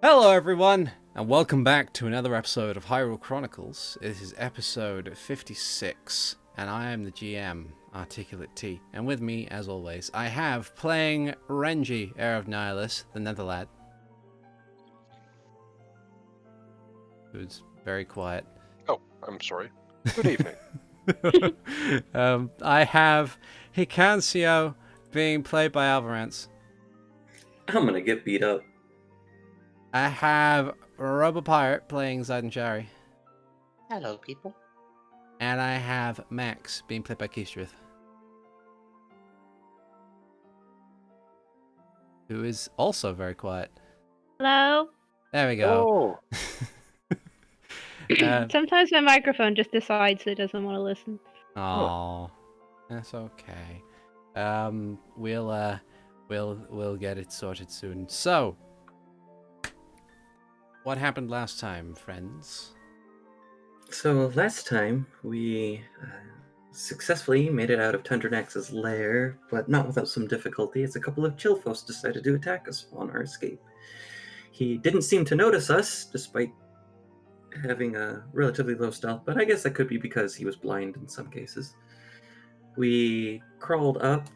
Hello everyone, and welcome back to another episode of Hyrule Chronicles. This is episode 56, and I am the GM, ArticulateT. And with me, as always, I have playing Renji, Heir of Nihilus, TheNetherlad. Who's very quiet. Oh, I'm sorry. Good evening. I have Hikan Sio being played by Alvarance. I'm gonna get beat up. I have RoboPirate playing Ziden Shari. Hello, people. And I have Max being played by Keith, who is also very quiet. Hello. There we go. Oh, Sometimes my microphone just decides it doesn't want to listen. Oh, that's okay. We'll get it sorted soon. So, what happened last time, friends? So last time we successfully made it out of Tundranax's lair, but not without some difficulty, as a couple of Chillfos decided to attack us on our escape. He didn't seem to notice us, despite having a relatively low stealth, but I guess that could be because he was blind in some cases. We crawled up.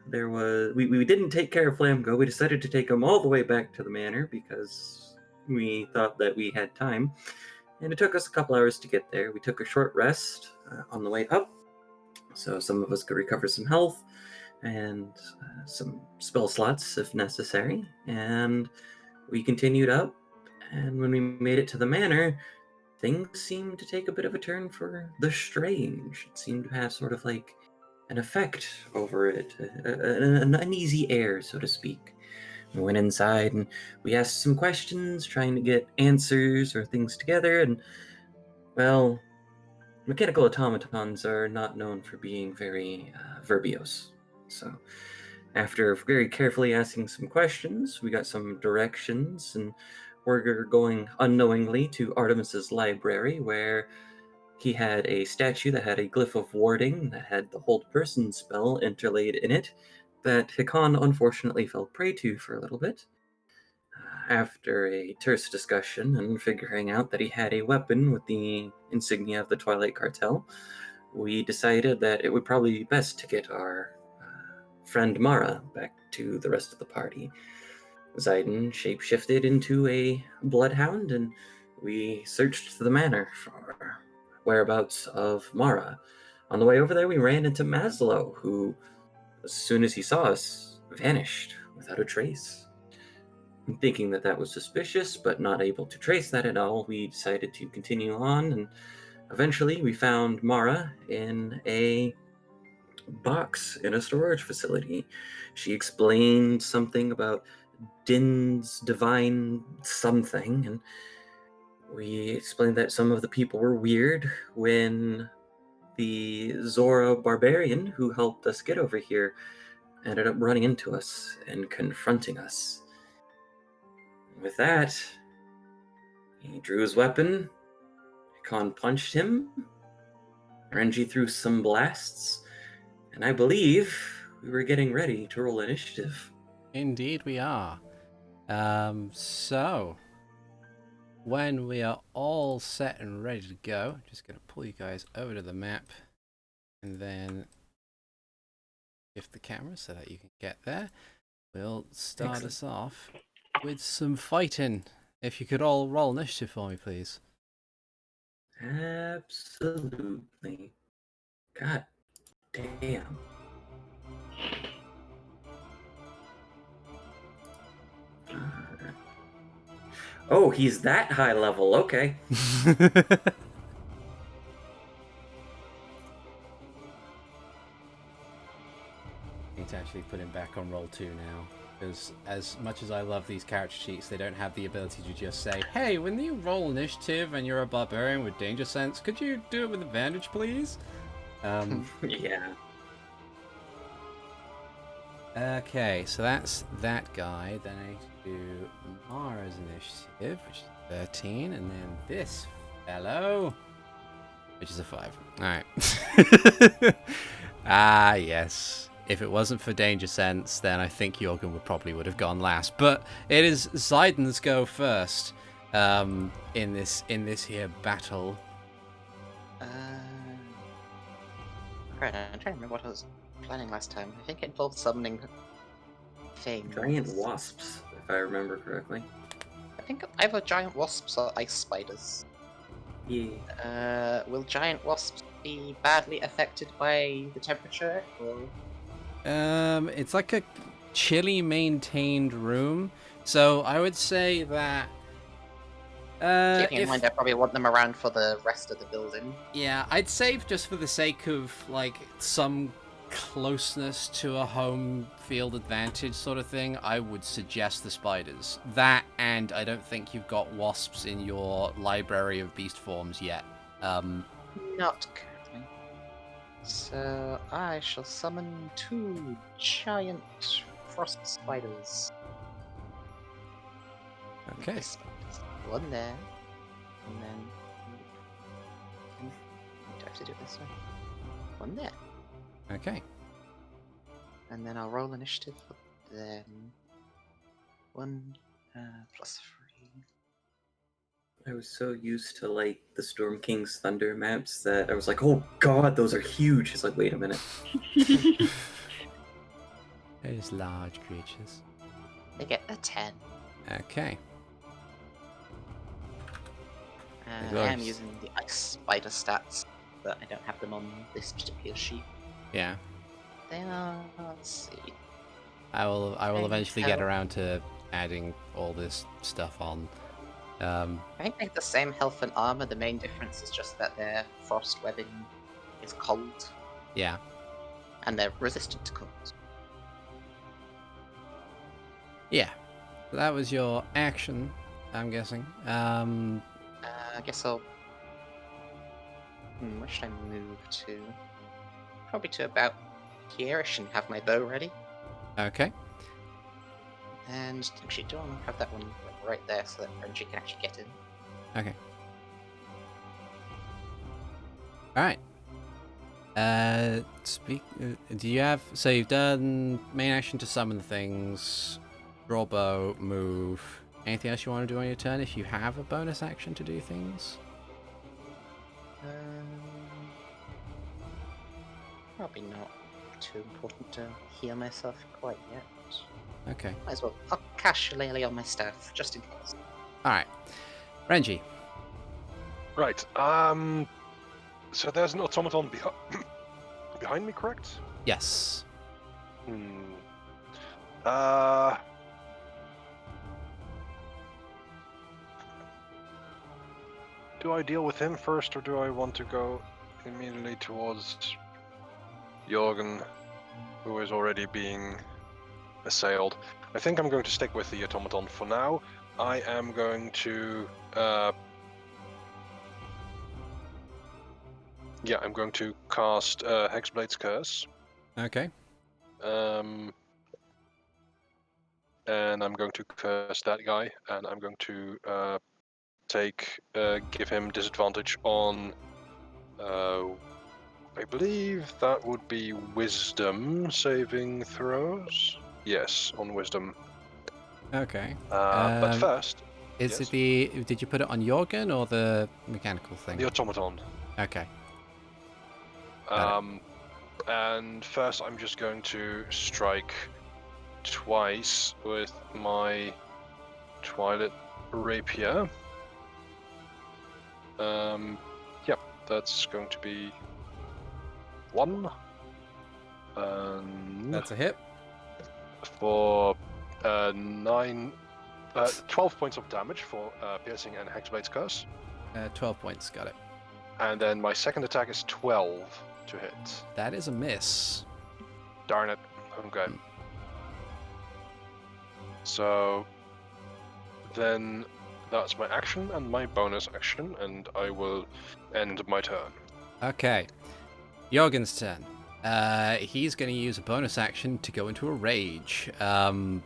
We didn't take care of Flamgo. We decided to take him all the way back to the manor because we thought that we had time. And it took us a couple hours to get there. We took a short rest on the way up, so some of us could recover some health and some spell slots if necessary. And we continued up, and when we made it to the manor, things seemed to take a bit of a turn for the strange. It seemed to have sort of like an effect over it, an uneasy air, so to speak. We went inside and we asked some questions, trying to get answers or things together, and, well, mechanical automatons are not known for being very verbose. So, after very carefully asking some questions, we got some directions, and we're going unknowingly to Artemis's library, where he had a statue that had a glyph of warding that had the Hold Person spell interlaid in it, that Hikan unfortunately fell prey to for a little bit. After a terse discussion and figuring out that he had a weapon with the insignia of the Twilight Cartel, we decided that it would probably be best to get our friend Mara back to the rest of the party. Ziden shapeshifted into a bloodhound, and we searched the manor for whereabouts of Mara. On the way over there, we ran into Maslow, who, as soon as he saw us, vanished without a trace. Thinking that was suspicious, but not able to trace that at all, we decided to continue on, and eventually we found Mara in a box in a storage facility. She explained something about Din's divine something, and we explained that some of the people were weird when the Zora barbarian who helped us get over here ended up running into us and confronting us. With that, he drew his weapon, Hikan punched him, Renji threw some blasts, and I believe we were getting ready to roll initiative. Indeed we are. So, when we are all set and ready to go, I'm just going to pull you guys over to the map and then shift the camera so that you can get there. We'll start us off with some fighting. If you could all roll initiative for me, please. Absolutely. God damn. Oh, he's that high level. Okay. Need to actually put him back on roll 2 now, because as much as I love these character sheets, they don't have the ability to just say, hey, when you roll initiative and you're a barbarian with danger sense, could you do it with advantage, please? Yeah. Okay, so that's that guy. Then I need to do Mara's initiative, which is 13, and then this fellow, which is a 5. Alright. Ah, yes. if it wasn't for danger sense, then I think Jorgen would have gone last. But it is Ziden's go first in this here battle. Right, I'm trying to remember what I was planning last time. I think it involved summoning things. Giant wasps, if I remember correctly. I think either giant wasps or ice spiders. Yeah. Will giant wasps be badly affected by the temperature, or? It's like a chilly maintained room, so I would say that. Keeping in mind, I probably want them around for the rest of the building. Yeah, I'd say just for the sake of like some closeness to a home field advantage sort of thing, I would suggest the spiders. That, and I don't think you've got wasps in your library of beast forms yet. Not currently. So I shall summon 2 giant frost spiders. Okay. This spiders. One there, and then do I have to do it this way? One there, Okay. and then I'll roll initiative for them. 1 plus 3. I was so used to like the Storm King's Thunder maps that I was like, oh god, those are huge. It's like, wait a minute. Those large creatures. They get a 10. Okay. I am using the ice spider stats, but I don't have them on this particular sheet. Yeah. They are. Let's see. I will Can eventually tell. get around to adding all this stuff on. I think they have the same health and armor. The main difference is just that their frost webbing is cold, Yeah. and they're resistant to cold. Yeah. So that was your action, I'm guessing. I guess I'll. Where should I move to? Probably to about here-ish and have my bow ready. Okay. And actually, do I want to have that one right there so that Renji can actually get in? Okay. All right. Do you have? So you've done main action to summon the things, draw bow, move. Anything else you want to do on your turn? If you have a bonus action to do things. Probably not too important to heal myself quite yet. Okay. Might as well. I'll cast Shillelagh on my staff just in case. All right. Renji. Right. So there's an automaton behind me, correct? Yes. Do I deal with him first, or do I want to go immediately towards Jorgen, who is already being assailed? I think I'm going to stick with the automaton for now. I am going to... I'm going to cast Hexblade's Curse. Okay. And I'm going to curse that guy, and I'm going to give him disadvantage on, I believe that would be Wisdom saving throws. Yes, on Wisdom. Okay. But first, Is yes? it the? Did you put it on Jorgen or the mechanical thing? The automaton. Okay. And first, I'm just going to strike twice with my Twilight Rapier. That's going to be 1. That's a hit. For 12 points of damage for piercing and Hexblade's Curse. 12 points. Got it. And then my second attack is 12 to hit. That is a miss. Darn it. Okay. So then that's my action and my bonus action, and I will end my turn. Okay. Jorgen's turn. He's going to use a bonus action to go into a rage. And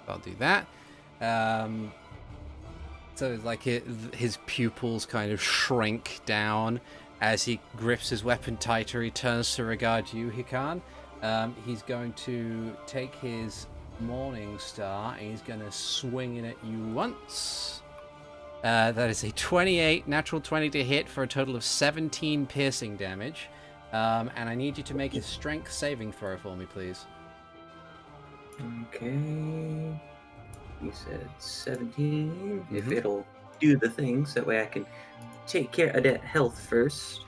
I'll do that. So like his pupils kind of shrink down, as he grips his weapon tighter, he turns to regard you, Hikan. He's going to take his Morning Star and he's going to swing it at you once. That is a 28, natural 20 to hit for a total of 17 piercing damage. And I need you to make a strength saving throw for me, please. Okay. You said 17. If Mhm. it'll do the things, that way I can take care of that health first.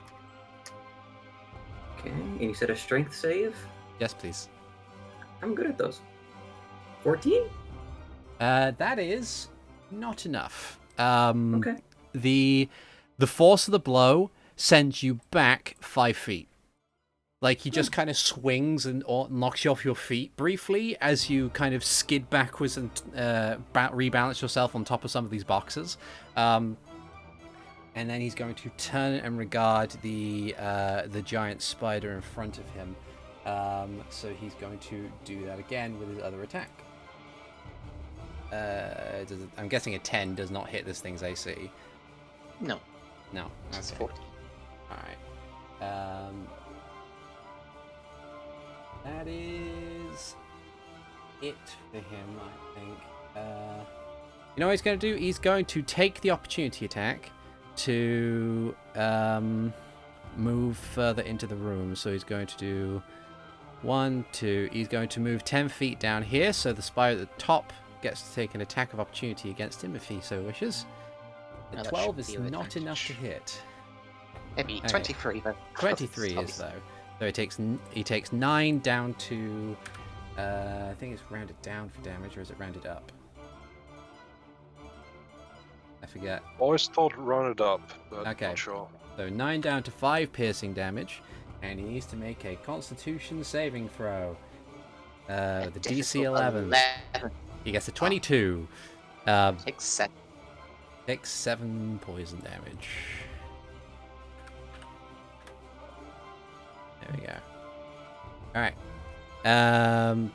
Okay. And you said a strength save? Yes, please. I'm good at those. 14? That is not enough. Okay. The force of the blow sends you back 5 feet. Like, he just kind of swings and knocks you off your feet briefly as you kind of skid backwards and rebalance yourself on top of some of these boxes. And then he's going to turn and regard the giant spider in front of him. So he's going to do that again with his other attack. I'm guessing a 10 does not hit this thing's AC. No, No. it's Okay. 40. Alright. That is it for him, I think. You know what he's going to do? He's going to take the opportunity attack to move further into the room. So he's going to do 1, 2. He's going to move 10 feet down here, so the spider at the top gets to take an attack of opportunity against him if he so wishes. The No, that 12 should is be an not enough to advantage. hit. Maybe Okay. 23, but 23 is obviously- though. So he takes 9 down to I think it's rounded down for damage, or is it rounded up? I forget. Always thought run it up, but Okay. not sure. So 9 down to 5 piercing damage, and he needs to make a Constitution saving throw. The DC difficult 11. He gets a 22. Takes 7. Takes 7 poison damage. There we go. Alright.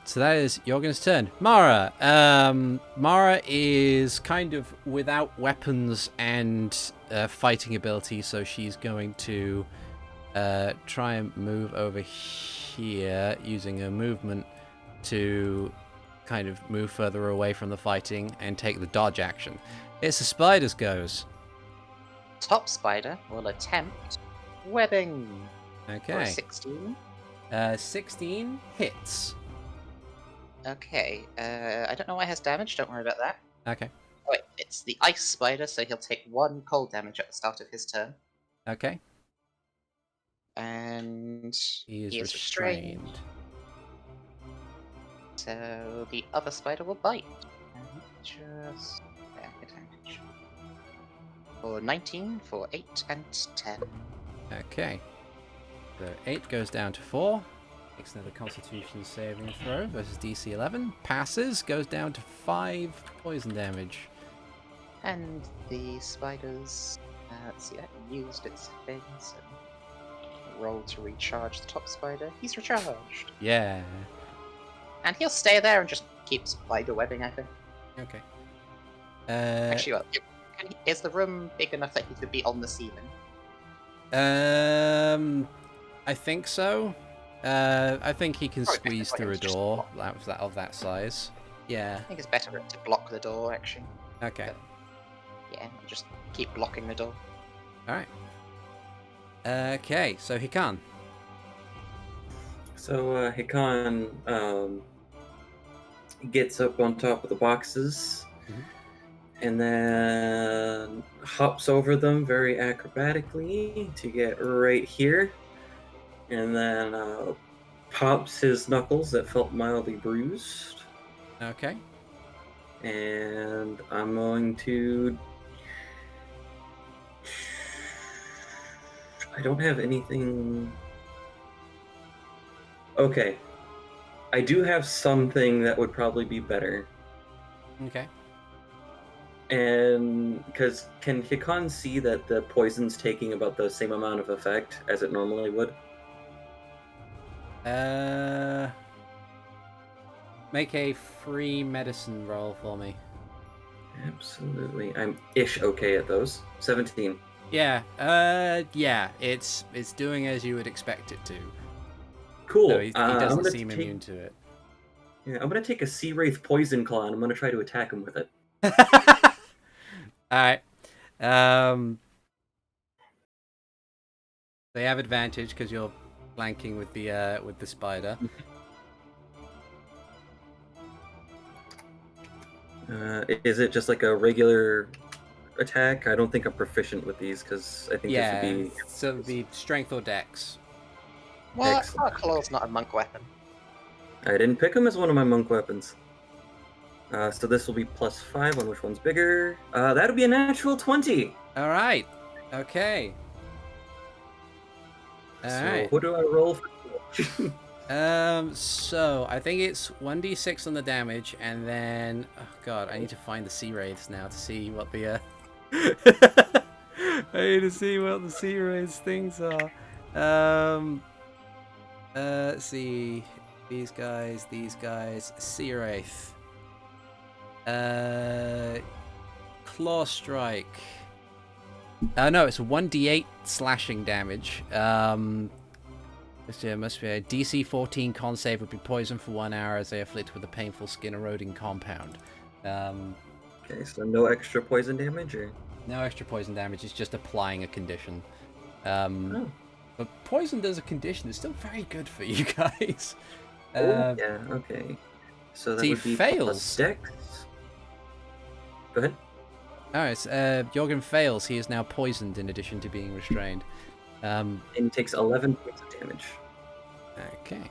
So that is Jorgen's turn. Mara. Mara is kind of without weapons and fighting ability, so she's going to try and move over here using her movement to kind of move further away from the fighting and take the dodge action. It's the spiders goes. Top spider will attempt webbing for Okay. 16. 16 hits. Okay, I don't know why it has damage, don't worry about that. Okay. Oh, wait, it's the ice spider, so he'll take 1 cold damage at the start of his turn. Okay. And He is restrained. restrained. So the other spider will bite. Just there, advantage. For 19, for 8 and 10. Okay. So 8 goes down to 4. Makes another Constitution saving throw versus DC 11. Passes. Goes down to 5 poison damage. And the spiders, let's see, that used its thing, so roll to recharge the top spider. He's recharged. Yeah. And he'll stay there and just keep spider webbing, I think. Okay. Actually, well, is the room big enough that he could be on the ceiling? I think so. I think he can Probably squeeze better for through a him to just door block. of that size. Yeah. I think it's better to block the door, actually. Okay. Yeah, just keep blocking the door. All right. Okay. So Hikan. So Hikan gets up on top of the boxes Mhm. and then hops over them very acrobatically to get right here, and then pops his knuckles that felt mildly bruised. Okay. And I'm going to... I don't have anything... Okay. I do have something that would probably be better. Okay. And because can Hikan see that the poison's taking about the same amount of effect as it normally would? Make a free medicine roll for me. Absolutely. I'm ish okay at those. 17. Yeah. Yeah. It's doing as you would expect it to. Cool. So he I'm doesn't gonna seem take, immune to it. Yeah, I'm gonna take a Sea Wraith Poison Claw and I'm gonna try to attack him with it. All right. They have advantage because you're flanking with the spider. Is it just like a regular attack? I don't think I'm proficient with these because I think this would Yeah. be. So it'd be strength or dex. What? Excellent. Claw's not a monk weapon. I didn't pick him as one of my monk weapons. So this will be +5 on which one's bigger. That'll be a natural 20. All right. Okay. All So right. what do I roll for? So I think it's 1d6 on the damage, and then oh god, I need to find the sea wraiths now to see what the I need to see what the sea wraiths things are. Let's see, these guys, sea wraith. Claw strike. No, it's 1d8 slashing damage. There must be a DC 14 con save would be poisoned for 1 hour as they afflict with a painful skin eroding compound. Okay, so no extra poison damage, or? No extra poison damage, it's just applying a condition. Oh. But poison does a condition, it's still very good for you guys. Yeah, okay. So that he would be fails. plus Dex. Go ahead. Alright, Jorgen fails. He is now poisoned in addition to being restrained. And he takes 11 points of damage. Okay.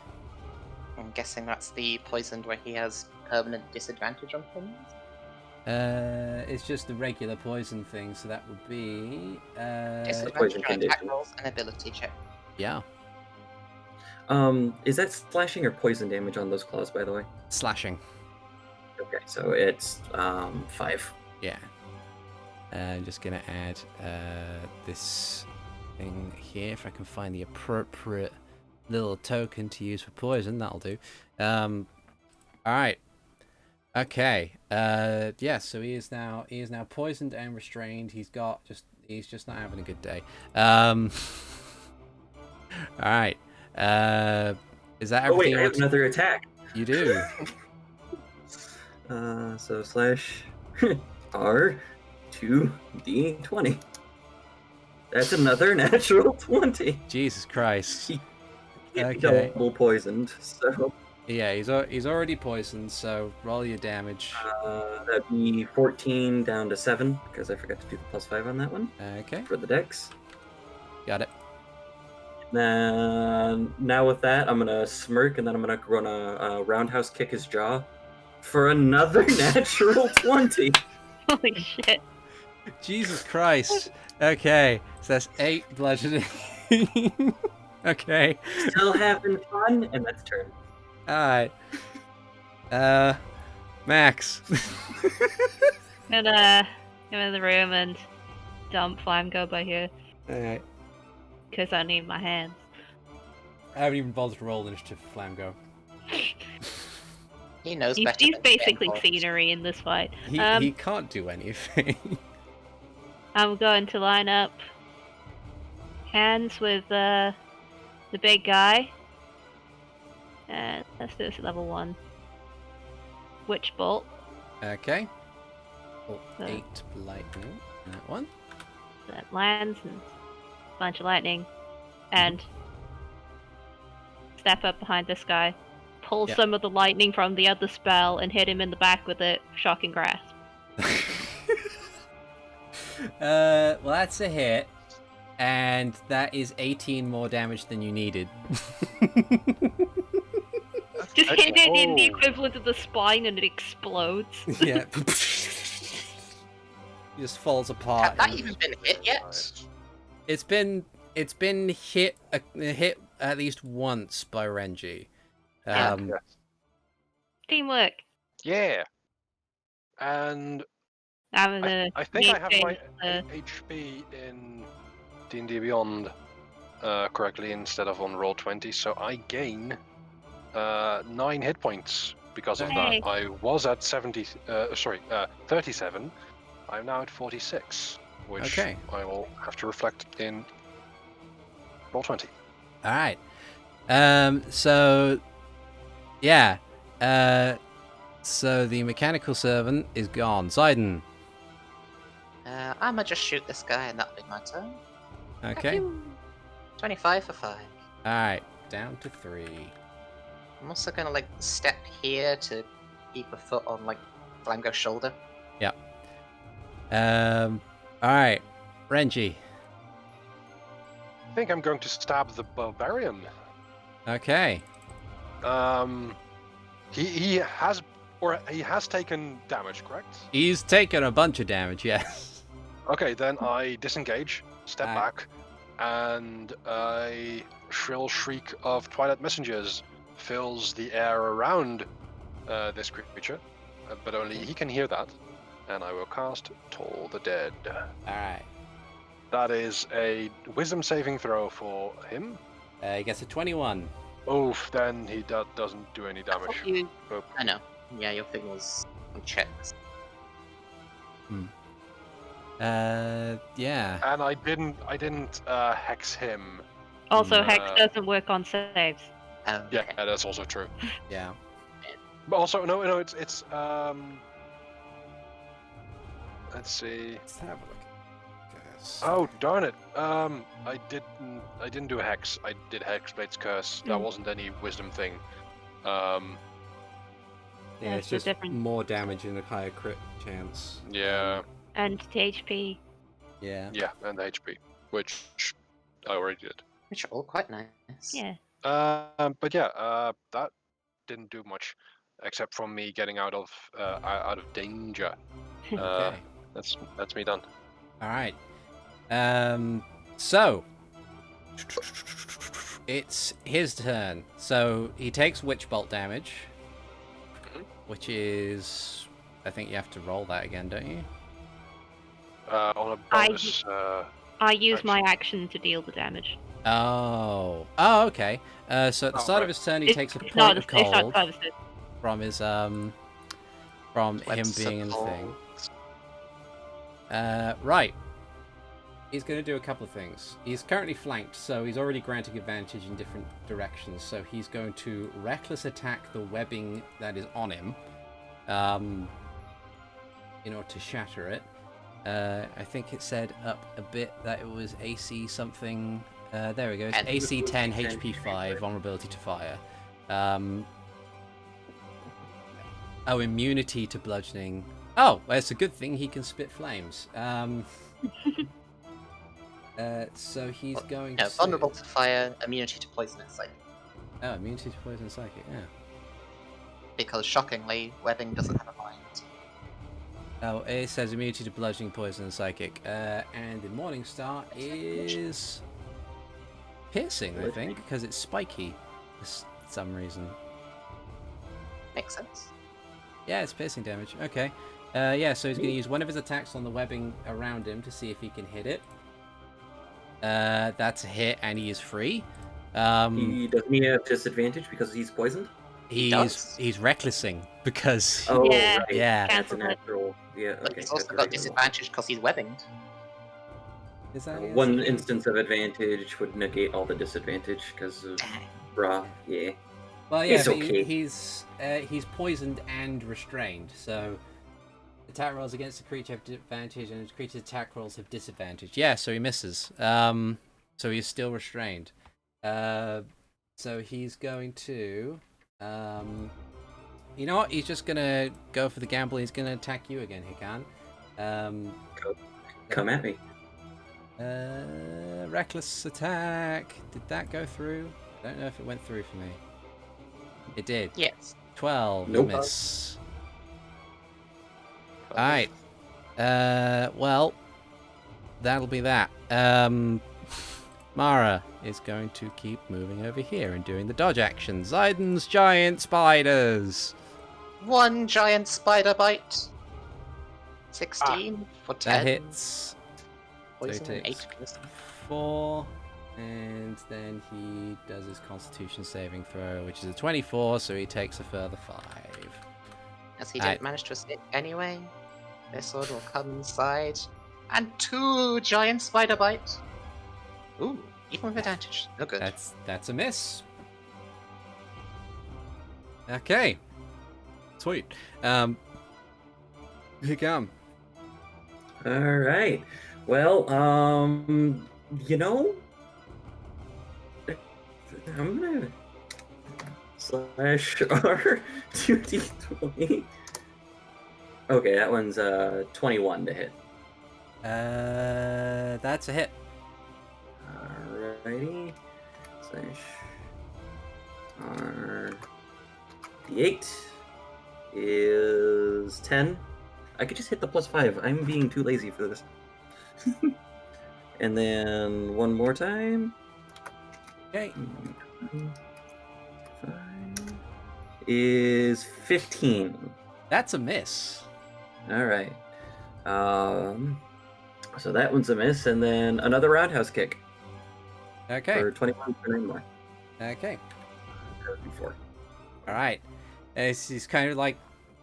I'm guessing that's the poisoned where he has permanent disadvantage on things. It's just the regular poison thing, so that would be Disadvantage poison on attack condition. rolls and ability check. yeah, Is that slashing or poison damage on those claws, by the way? slashing. Okay, so it's 5. Yeah. I'm just gonna add this thing here if I can find the appropriate little token to use for poison. That'll do. All right. Okay. Yeah. So he is now poisoned and restrained. He's just not having a good day. All right. Is that everything? Oh wait, you I want have another attack. You do. So slash R2D20. That's another natural 20. Jesus Christ. He can't be Okay. double poisoned, so Yeah, he's already poisoned. So roll your damage. that'd be 14 down to 7 because I forgot to do the +5 on that one Okay. for the dex. Got it. Then now with that, I'm gonna smirk and then I'm gonna roundhouse kick his jaw for another natural 20. Holy shit. Jesus Christ. Okay, so that's 8 bludgeoning. Okay. Still having fun, and that's turn. Alright. Max. Gonna go in the room and dump Flamgo by here, Alright. because I need my hands. I haven't even bothered to roll initiative for Flamgo. He knows He's better. than basically Gaul. scenery in this fight. He can't do anything. I'm going to line up hands with the big guy. And let's do this at level 1. Witch Bolt. Okay. Oh, So- 8 lightning. That one. That lands and a bunch of lightning. And step up behind this guy. Pull Yeah. some of the lightning from the other spell and hit him in the back with it. Shocking grasp. Well, that's a hit. And that is 18 more damage than you needed. Just hit it in the Oh. equivalent of the spine and it explodes. Yeah. He just falls apart. Have that and- even been hit yet? It's been hit at least once by Renji. Yeah. Teamwork. Yeah. And I'm gonna I think I have my maintain the- HP in D&D Beyond correctly instead of on roll 20, so I gain 9 hit points because of Hey. that. I was at 37. I'm now at 46. which Okay. I will have to reflect in roll 20. All right. So, yeah. So the mechanical servant is gone. Ziden. I'ma just shoot this guy and that'll be my turn. Okay. 25 for 5. All right. Down to 3. I'm also gonna like step here to keep a foot on like Flango's shoulder. Yep. All right. Renji. I think I'm going to stab the barbarian. Okay. He has taken damage, correct? He's taken a bunch of damage, yes. Okay, then I disengage, step Alright. back, and a shrill shriek of Twilight Messengers fills the air around this creature, but only he can hear that, and I will cast Toll the Dead. Alright. That is a wisdom saving throw for him. He gets a 21. Oof, then he doesn't do any damage. Oh. I know. Yeah, your thing was on checks. Yeah. And I didn't hex him. Also, Hex Uh, doesn't work on saves. Oh, Yeah, okay. that's also true. Yeah. But also, no, it's let's see. Let's have a look. Yes. Oh darn it! I didn't do a hex. I did Hexblade's Curse. That wasn't any wisdom thing. Yeah, That's it's the just difference. more damage and a higher crit chance. Yeah, And THP. Yeah. yeah, and the HP, which I already did. Which are all quite nice. Yeah. But yeah, that didn't do much, except from me getting out of danger. Okay. That's me done. All right. So it's his turn. So he takes Witch Bolt damage, which is, I think you have to roll that again, don't you? On a bonus. I use Action. my action to deal the damage. Oh, okay. So at the Oh, start right. of his turn, he It's- takes a it's point not of it's not cold harvested. from his from him Webs being in the of thing. holes. Right. He's going to do a couple of things. He's currently flanked, so he's already granting advantage in different directions. So he's going to reckless attack the webbing that is on him, in order to shatter it. I think it said up a bit that it was AC something. There we go. It's And- AC 10, HP 5, vulnerability to fire. Oh, immunity to bludgeoning. Oh, well, it's a good thing he can spit flames. So he's going No, to... vulnerable to fire, immunity to poison and psychic. Oh, immunity to poison psychic, yeah. Because shockingly, webbing doesn't have a mind. Oh, it says immunity to bludgeoning, poison, and psychic. And the Morningstar is... piercing, I think, because it's spiky for some reason. Makes sense. Yeah, it's piercing damage. Okay. Yeah, so he's going to use one of his attacks on the webbing around him to see if he can hit it. That's a hit, and he is free. Doesn't he have disadvantage because he's poisoned? He's recklessing because... Oh, Yeah. right. Yeah. That's a Cancel it. natural. Yeah, But okay. he's also that's got very good. disadvantage because he's webbinged. Is that One instance of advantage would negate all the disadvantage because of bra. Yeah. Well, yeah, It's but okay. he's poisoned and restrained, so attack rolls against the creature have advantage, and the creature's attack rolls have disadvantage. Yeah, so he misses. So he's still restrained. So he's going to, you know what? He's just gonna go for the gamble. He's gonna attack you again, Hikan. Come at me. Reckless attack. Did that go through? I don't know if it went through for me. It did. Yes. 12. Nope. Miss. Alright. Well, that'll be that. Mara is going to keep moving over here and doing the dodge action. Ziden's giant spiders. One giant spider bite. 16 for 10. That hits. Poison so he and takes 8 piercing. 4. And then he does his constitution saving throw, which is a 24, so he takes a further 5. As he Alright. didn't manage to escape anyway, this sword will come inside And 2 giant spider bite. Ooh, even with advantage. No good. That's a miss. Okay. Sweet. Hikan. All right. Well, you know, I'm gonna slash R 2d20. Okay, that one's 21 to hit. That's a hit. Alrighty. Slash R d8 is 10. I could just hit the +5. I'm being too lazy for this. And then one more time. Okay. 5 is 15. That's a miss. All right. So that one's a miss, and then another roundhouse kick Okay. for 21 for 9 more. Okay. Before. All right. He's kind of like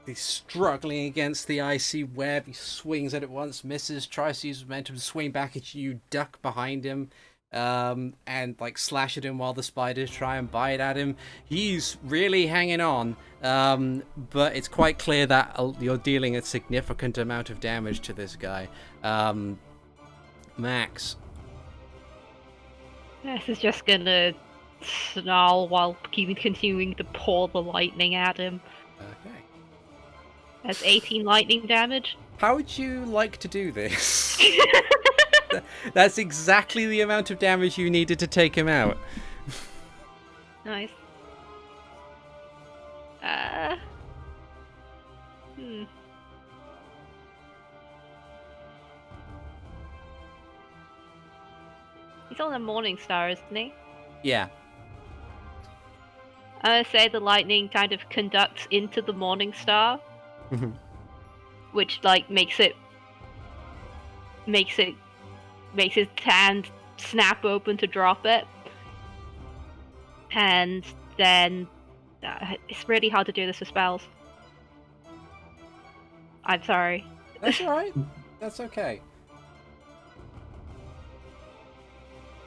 he's struggling against the icy web. He swings at it once, misses, tries to use momentum to swing back at you, duck behind him, and like slash at him while the spiders try and bite at him. He's really hanging on, but it's quite clear that you're dealing a significant amount of damage to this guy. Max. This is just gonna snarl while continuing to pour the lightning at him. Okay. That's 18 lightning damage. How would you like to do this? That's exactly the amount of damage you needed to take him out. Nice. He's on a morning star, isn't he? Yeah. I'm gonna say the lightning kind of conducts into the morning star, which like makes his hand snap open to drop it, and then it's really hard to do this with spells. I'm sorry. That's alright. That's okay.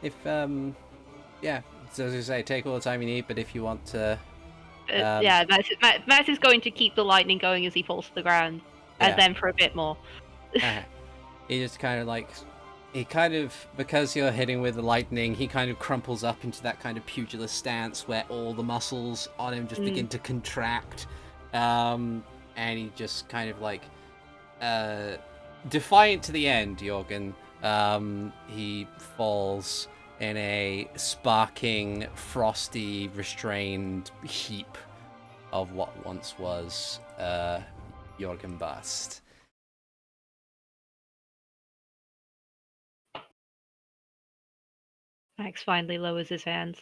If, yeah, so as I say, take all the time you need, but if you want to... yeah, Max is going to keep the lightning going as he falls to the ground, and then for a bit more. He just kind of like... He kind of, because you're hitting with the lightning, he kind of crumples up into that kind of pugilist stance where all the muscles on him just begin to contract. And he just kind of like... defiant to the end, Jorgen. He falls in a sparking, frosty, restrained heap of what once was Jorgen Bust. Max finally lowers his hands.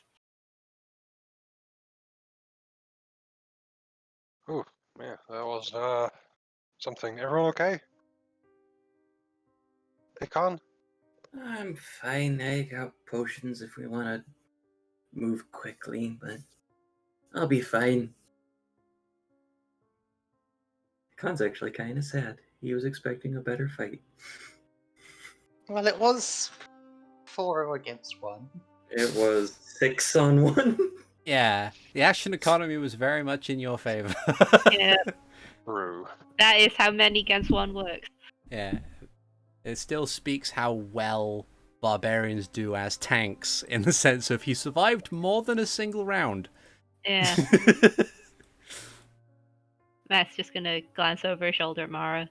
Oh, yeah, that was something. Everyone okay? Hikan? I'm fine. I got potions if we want to move quickly, but I'll be fine. Khan's actually kind of sad. He was expecting a better fight. Well, it was 4 against 1. It was 6 on 1. Yeah, the action economy was very much in your favor. Yeah, True. that is how many against one works. Yeah. It still speaks how well barbarians do as tanks, in the sense of he survived more than a single round. Yeah. Matt's just gonna glance over his shoulder at Mara.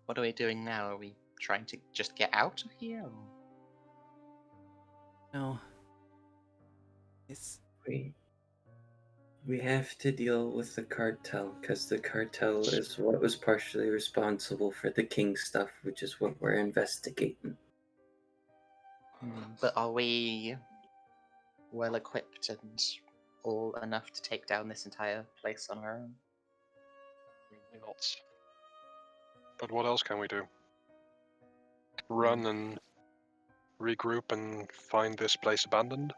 What are we doing now? Are we trying to just get out of here? Or... No. It's... We have to deal with the cartel, because the cartel is what was partially responsible for the king stuff, which is what we're investigating. But are we well equipped and all enough to take down this entire place on our own? Maybe not. But what else can we do? Run and regroup and find this place abandoned?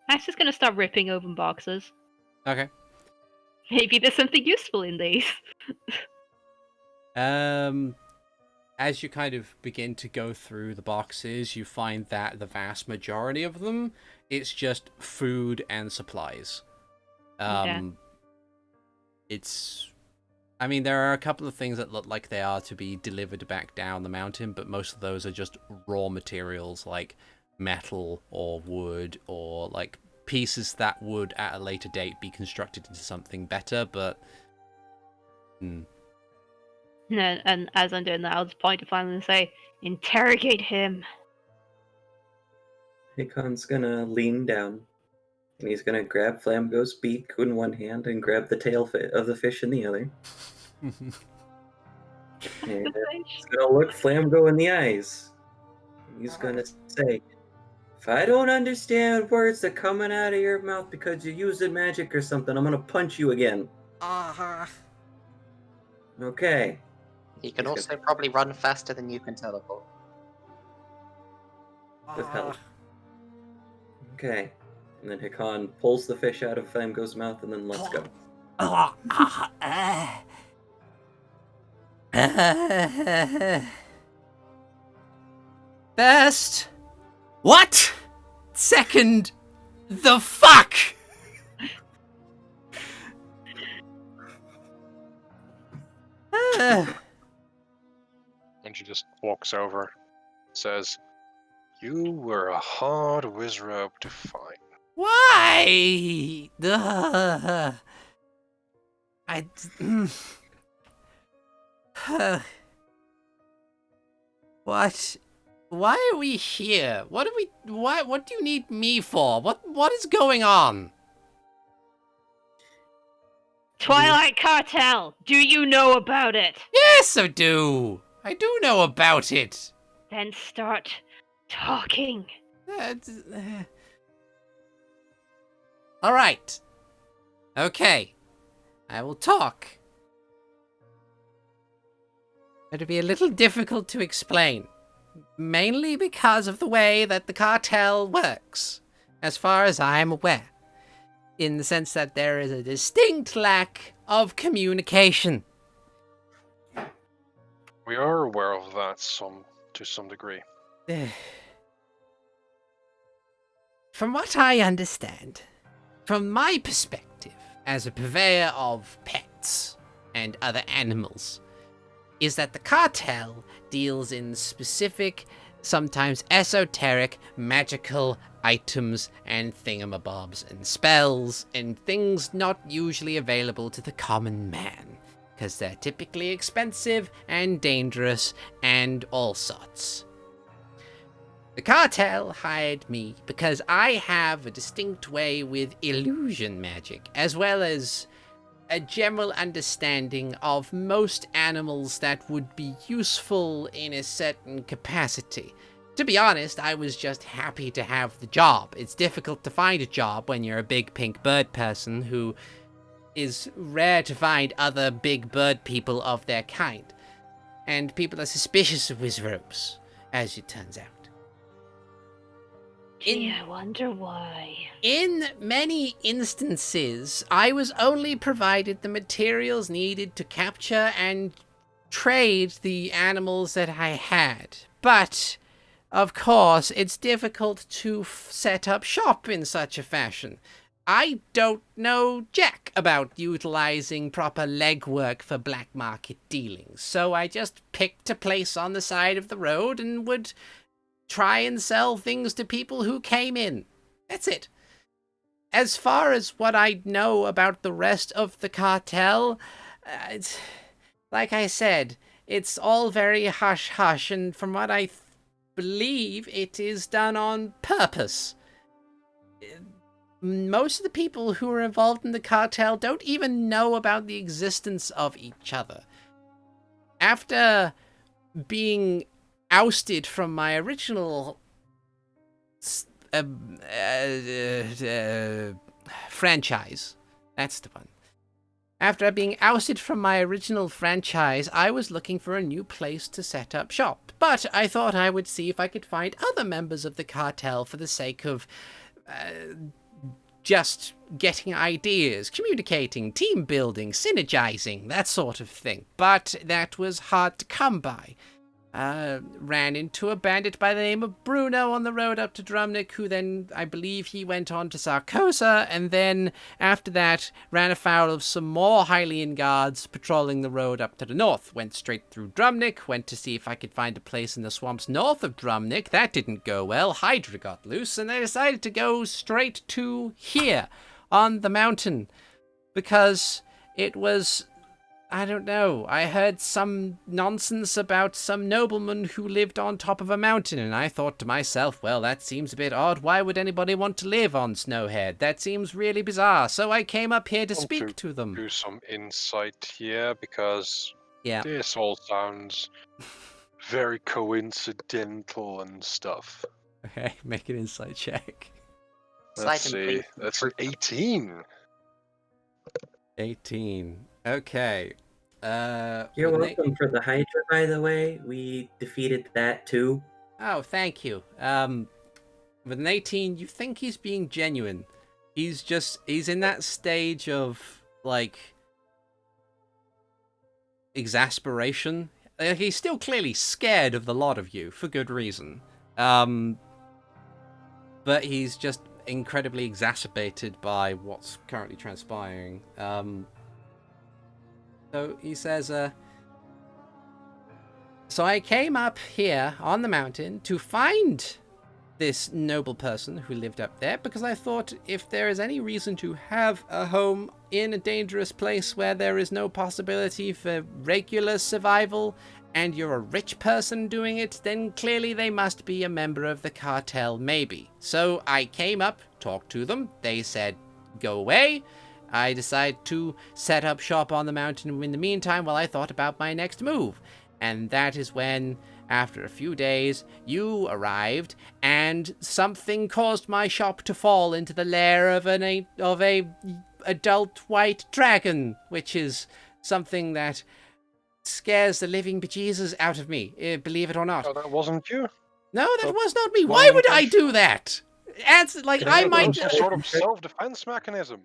Matt's just gonna start ripping open boxes. Okay. Maybe there's something useful in these. As you kind of begin to go through the boxes, you find that the vast majority of them, it's just food and supplies. Okay. I mean, there are a couple of things that look like they are to be delivered back down the mountain, but most of those are just raw materials like metal or wood or like pieces that would at a later date be constructed into something better, but... And as I'm doing that, I'll just point to Flaming and say, interrogate him. Hikan's gonna lean down, and he's gonna grab Flamgo's beak in one hand and grab the tail of the fish in the other. And he's gonna look Flamgo in the eyes. And he's gonna say, if I don't understand words that coming out of your mouth because you used magic or something, I'm gonna punch you again. Okay. He can also probably run faster than you can teleport. With help. Okay. And then Hikan pulls the fish out of Flamgo's mouth and then lets go. First, what? Second, the fuck? And she just walks over, says, "You were a hard wizard to find." Why? What? Why are we here? What do you need me for? What is going on? Twilight Cartel, do you know about it? Yes, I do. I do know about it. Then start talking. All right. Okay. I will talk. It'll be a little difficult to explain. Mainly because of the way that the cartel works, as far as I am aware. In the sense that there is a distinct lack of communication. We are aware of that to some degree. From what I understand, from my perspective as a purveyor of pets and other animals, is that the cartel deals in specific, sometimes esoteric, magical items and thingamabobs and spells and things not usually available to the common man, because they're typically expensive and dangerous and all sorts. The cartel hired me because I have a distinct way with illusion magic, as well as a general understanding of most animals that would be useful in a certain capacity. To be honest, I was just happy to have the job. It's difficult to find a job when you're a big pink bird person who is rare to find other big bird people of their kind. And people are suspicious of wizards, as it turns out. Gee, I wonder why. In many instances, I was only provided the materials needed to capture and trade the animals that I had. But, of course, it's difficult to set up shop in such a fashion. I don't know jack about utilizing proper legwork for black market dealings, so I just picked a place on the side of the road and would try and sell things to people who came in. That's it. As far as what I know about the rest of the cartel, it's, like I said, it's all very hush-hush, and from what I believe, it is done on purpose. Most of the people who are involved in the cartel don't even know about the existence of each other. After being ousted from my original franchise. That's the one. After being ousted from my original franchise, I was looking for a new place to set up shop. But I thought I would see if I could find other members of the cartel for the sake of just getting ideas, communicating, team building, synergizing, that sort of thing. But that was hard to come by. Ran into a bandit by the name of Bruno on the road up to Drumnik, who then, I believe he went on to Sarkosa, and then after that ran afoul of some more Hylian guards patrolling the road up to the north. Went straight through Drumnik, went to see if I could find a place in the swamps north of Drumnik. That didn't go well. Hydra got loose, and I decided to go straight to here on the mountain because it was, I don't know, I heard some nonsense about some nobleman who lived on top of a mountain, and I thought to myself, well, that seems a bit odd. Why would anybody want to live on Snowhead? That seems really bizarre. So I came up here to Want speak to them. Do some insight here because Yeah. this all sounds very coincidental and stuff. Okay, make an insight check. Let's Slide and see. bleed. That's an 18. 18. Okay. You're with an welcome for the Hydra, by the way. We defeated that too. Oh, thank you. With an 18, you think he's being genuine. He's in that stage of, like, exasperation. He's still clearly scared of the lot of you, for good reason. But he's just incredibly exacerbated by what's currently transpiring. So he says, so I came up here on the mountain to find this noble person who lived up there because I thought if there is any reason to have a home in a dangerous place where there is no possibility for regular survival and you're a rich person doing it, then clearly they must be a member of the cartel, maybe. So I came up, talked to them, they said, go away. I decided to set up shop on the mountain in the meantime while I thought about my next move. And that is when, after a few days, you arrived, and something caused my shop to fall into the lair of a adult white dragon, which is something that scares the living bejesus out of me, believe it or not. Oh, that wasn't you? No, that Oh, was not me. well, Why would I do that? Answer, like, I It might... was a sort of self-defense mechanism.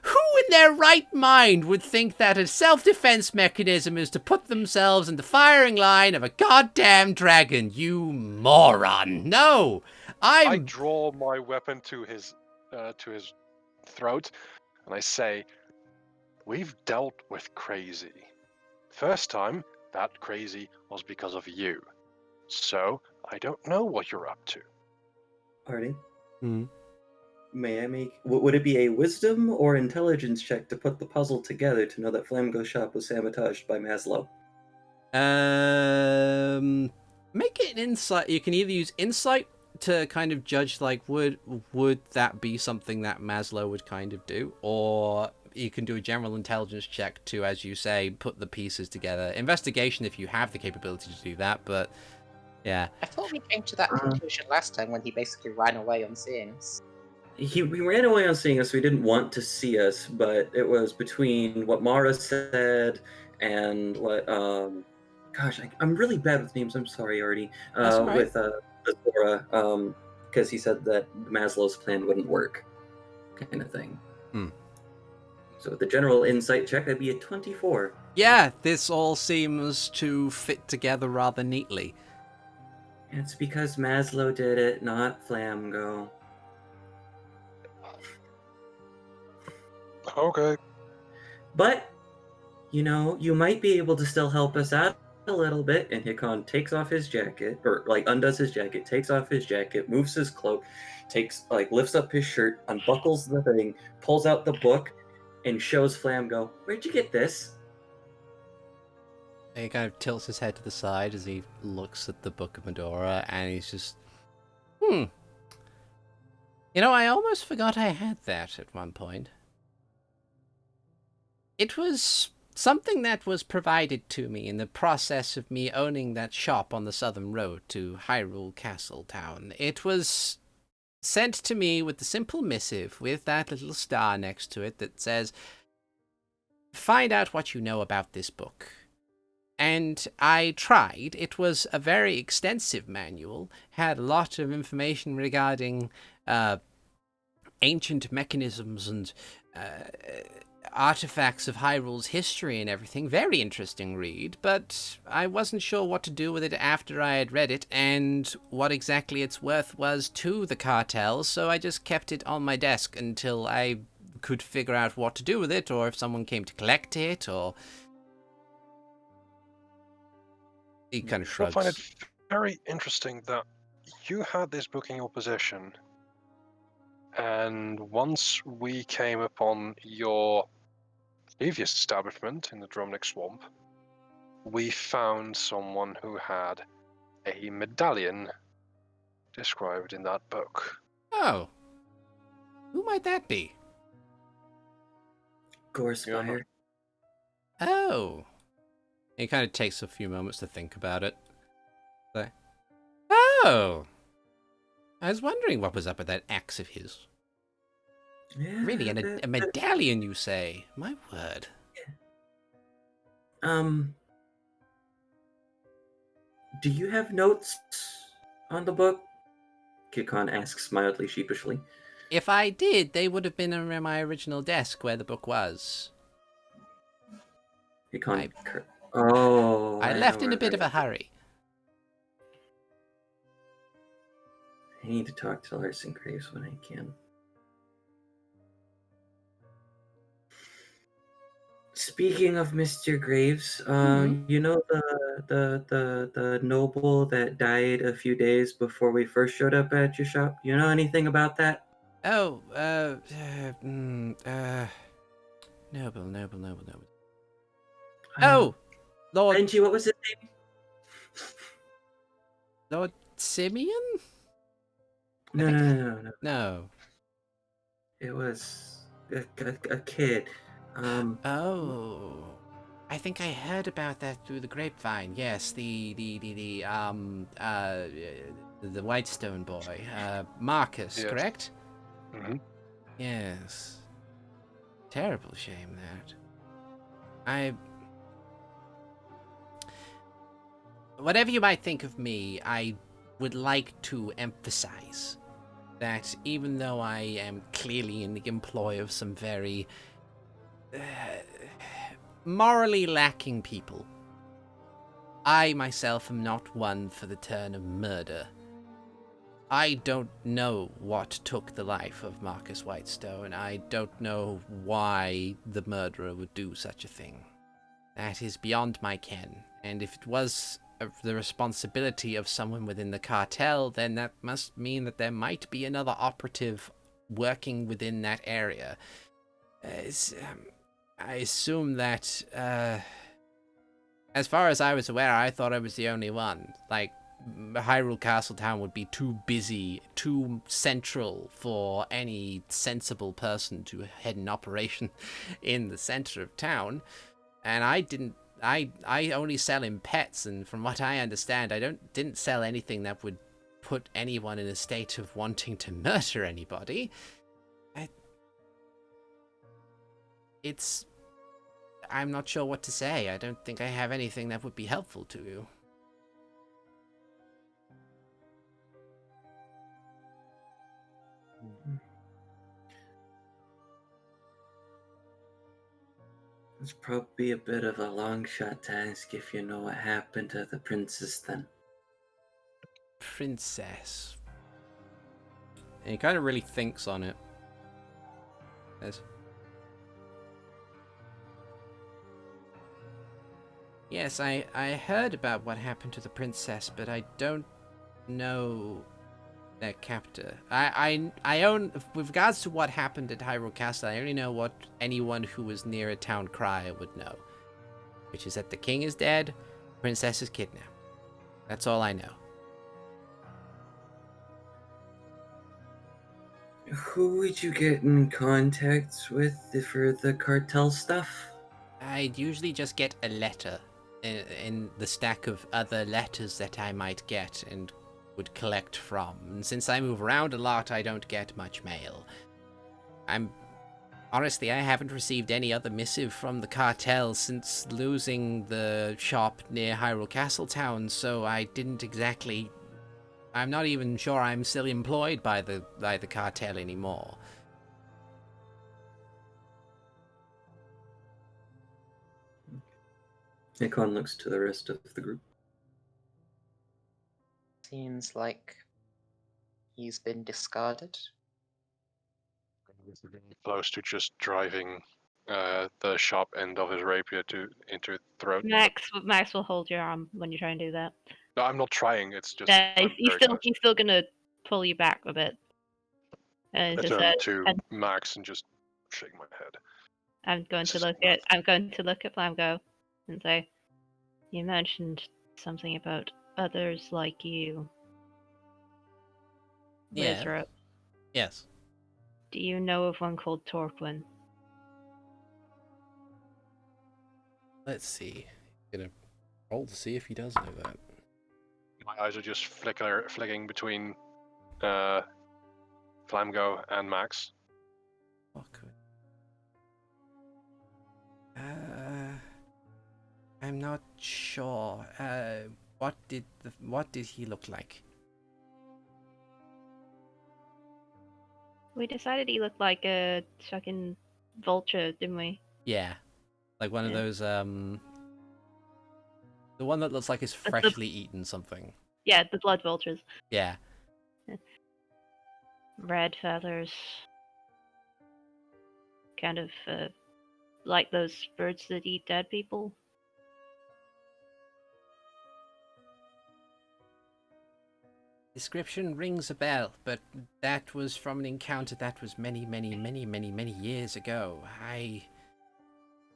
Who in their right mind would think that a self-defense mechanism is to put themselves in the firing line of a goddamn dragon, you moron? No! I draw my weapon to his throat, and I say, we've dealt with crazy. First time, that crazy was because of you. So, I don't know what you're up to. Artie, Hmm. may I make... Would it be a wisdom or intelligence check to put the puzzle together to know that Flamgo's shop was sabotaged by Maslow? Make it an insight. You can either use insight to kind of judge, like, would that be something that Maslow would kind of do, or you can do a general intelligence check to, as you say, put the pieces together. Investigation if you have the capability to do that, but yeah. I thought we came to that conclusion last time when he basically ran away on seeing us. He ran away on seeing us, so he didn't want to see us, but it was between what Mara said and what, gosh, I'm really bad with names, I'm sorry, Artie. That's all right. With Zora, because he said that Maslow's plan wouldn't work, kind of thing. So with the general insight check, that'd be a 24. Yeah, this all seems to fit together rather neatly. It's because Maslow did it, not Flamgo. Okay. But, you know, you might be able to still help us out a little bit. And Hikan takes off his jacket, or like undoes his jacket, takes off his jacket, moves his cloak, lifts up his shirt, unbuckles the thing, pulls out the book, and shows Flamgo, where'd you get this? He kind of tilts his head to the side as he looks at the Book of Medora, and he's just, You know, I almost forgot I had that at one point. It was something that was provided to me in the process of me owning that shop on the southern road to Hyrule Castle Town. It was sent to me with the simple missive with that little star next to it that says, find out what you know about this book. And I tried. It was a very extensive manual, had a lot of information regarding ancient mechanisms and artifacts of Hyrule's history and everything. Very interesting read, but I wasn't sure what to do with it after I had read it and what exactly its worth was to the cartel, so I just kept it on my desk until I could figure out what to do with it, or if someone came to collect it, or... He kind of I shrugs. find it very interesting that you had this book in your possession, and once we came upon your previous establishment in the Drumnick Swamp, we found someone who had a medallion described in that book. Oh. Who might that be? Gorespire. Oh. It kind of takes a few moments to think about it. Like, oh. I was wondering what was up with that axe of his. Yeah, Really, a medallion, you say? My word. Do you have notes on the book? Hikan asks mildly sheepishly. If I did, they would have been on my original desk where the book was. Hikan. I left in a bit of a hurry. I need to talk to Larson Graves when I can. Speaking of Mr. Graves, you know the noble that died a few days before we first showed up at your shop? You know anything about that? Oh, noble. Oh, Lord Renji, what was his name? Lord Simeon? No. No. It was a kid. Oh, I think I heard about that through the grapevine. Yes, the Whitestone boy, Marcus, Yes. correct? Mm-hmm. Yes. Terrible shame that. Whatever you might think of me, I would like to emphasize that even though I am clearly in the employ of some very morally lacking people, I myself am not one for the turn of murder. I don't know what took the life of Marcus Whitestone. I don't know why the murderer would do such a thing. That is beyond my ken, and if it was the responsibility of someone within the cartel, then that must mean that there might be another operative working within that area. I assume that, as far as I was aware, I thought I was the only one. Like, Hyrule Castletown would be too busy, too central for any sensible person to head an operation in the center of town. And I only sell in pets, and from what I understand, I didn't sell anything that would put anyone in a state of wanting to murder anybody. I'm not sure what to say. I don't think I have anything that would be helpful to you. It's probably a bit of a long shot to ask if you know what happened to the princess then. Princess. And he kind of really thinks on it. Yes, I heard about what happened to the princess, but I don't know their captor. I own, with regards to what happened at Hyrule Castle, I only know what anyone who was near a town crier would know. Which is that the king is dead, the princess is kidnapped. That's all I know. Who would you get in contact with for the cartel stuff? I'd usually just get a letter in the stack of other letters that I might get and would collect from. And since I move around a lot, I don't get much mail. Honestly, I haven't received any other missive from the cartel since losing the shop near Hyrule Castletown, so I'm not even sure I'm still employed by the cartel anymore. Hikan looks to the rest of the group. Seems like he's been discarded. Close to just driving the sharp end of his rapier into its throat. Max will hold your arm when you try and do that. No, I'm not trying. It's just. Yeah, I'm he's very still close. he's still gonna pull you back a bit. And I he just turn says, to and Max and just shake my head. I'm going This to is look enough. at Flamgo and say, you mentioned something about others like you. Yeah. Wizard. Yes. Do you know of one called Torquin? Let's see. Gonna roll to see if he does know that. My eyes are just flicking between Flamgo and Max. Fuck. I'm not sure. What did he look like? We decided he looked like a fucking vulture, didn't we? Yeah, like one of Yeah. those the one that looks like it's the- freshly eaten something. Yeah, the blood vultures. Yeah. Red feathers. Kind of like those birds that eat dead people. Description rings a bell, but that was from an encounter that was many years ago.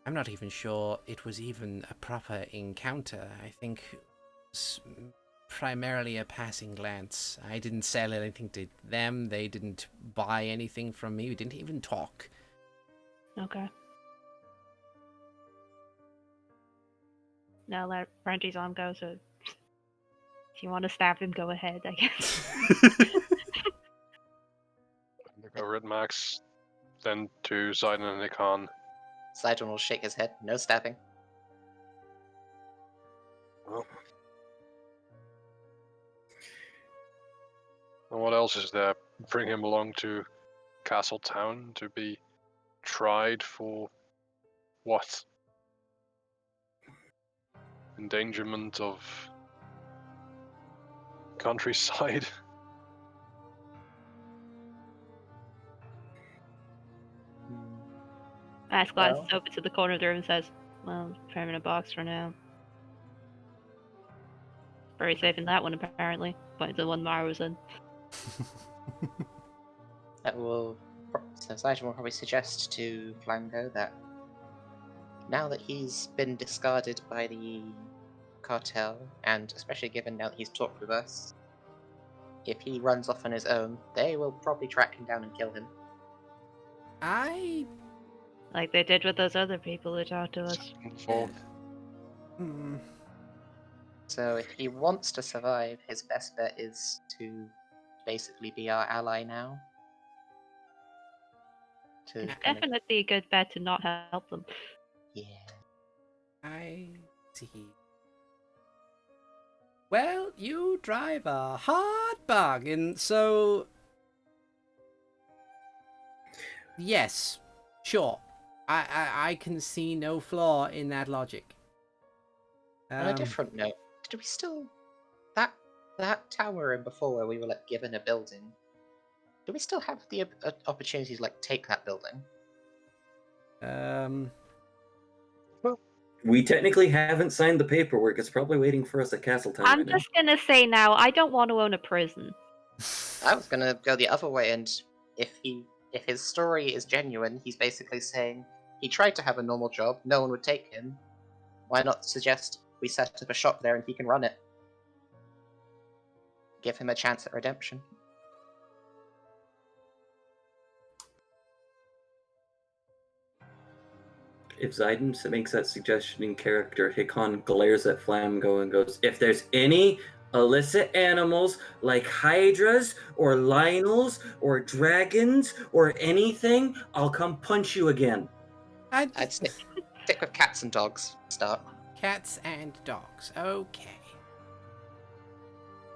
I'm not even sure it was even a proper encounter. I think it was primarily a passing glance. I didn't sell anything to them. They didn't buy anything from me. We didn't even talk. Okay. Now let Renji's arm go, so if you want to stab him, go ahead, I guess. Look over at Max, then to Ziden and Hikan. Sidon will shake his head. No stabbing. Well. And what else is there? Bring him along to Castle Town to be tried for what? Endangerment of countryside? Max glances Well. over to the corner of the room and says, well, put him in a box for now. Very safe in that one, apparently. But the one Mara was in. That will. So Sidon will probably suggest to Flango that now that he's been discarded by the cartel, and especially given now that he's talked with us, if he runs off on his own, they will probably track him down and kill him. Like they did with those other people who talked to us. So if he wants to survive, his best bet is to basically be our ally now. To It's kind of, definitely a good bet to not help them. yeah. I see. Well, you drive a hard bargain, so yes, sure. I can see no flaw in that logic. On a different note, did we still that tower in before where we were like given a building? Do we still have the opportunity to like take that building? We technically haven't signed the paperwork. It's probably waiting for us at Castletown I'm right now. just gonna say now, I don't want to own a prison. I was gonna go the other way, and if his story is genuine, he's basically saying he tried to have a normal job, no one would take him. Why not suggest we set up a shop there and he can run it? Give him a chance at redemption. If Ziden makes that suggestion in character, Hikan glares at Flamgo and goes, if there's any illicit animals like hydras or lionels or dragons or anything, I'll come punch you again. I'd stick with cats and dogs. Start. Cats and dogs. Okay.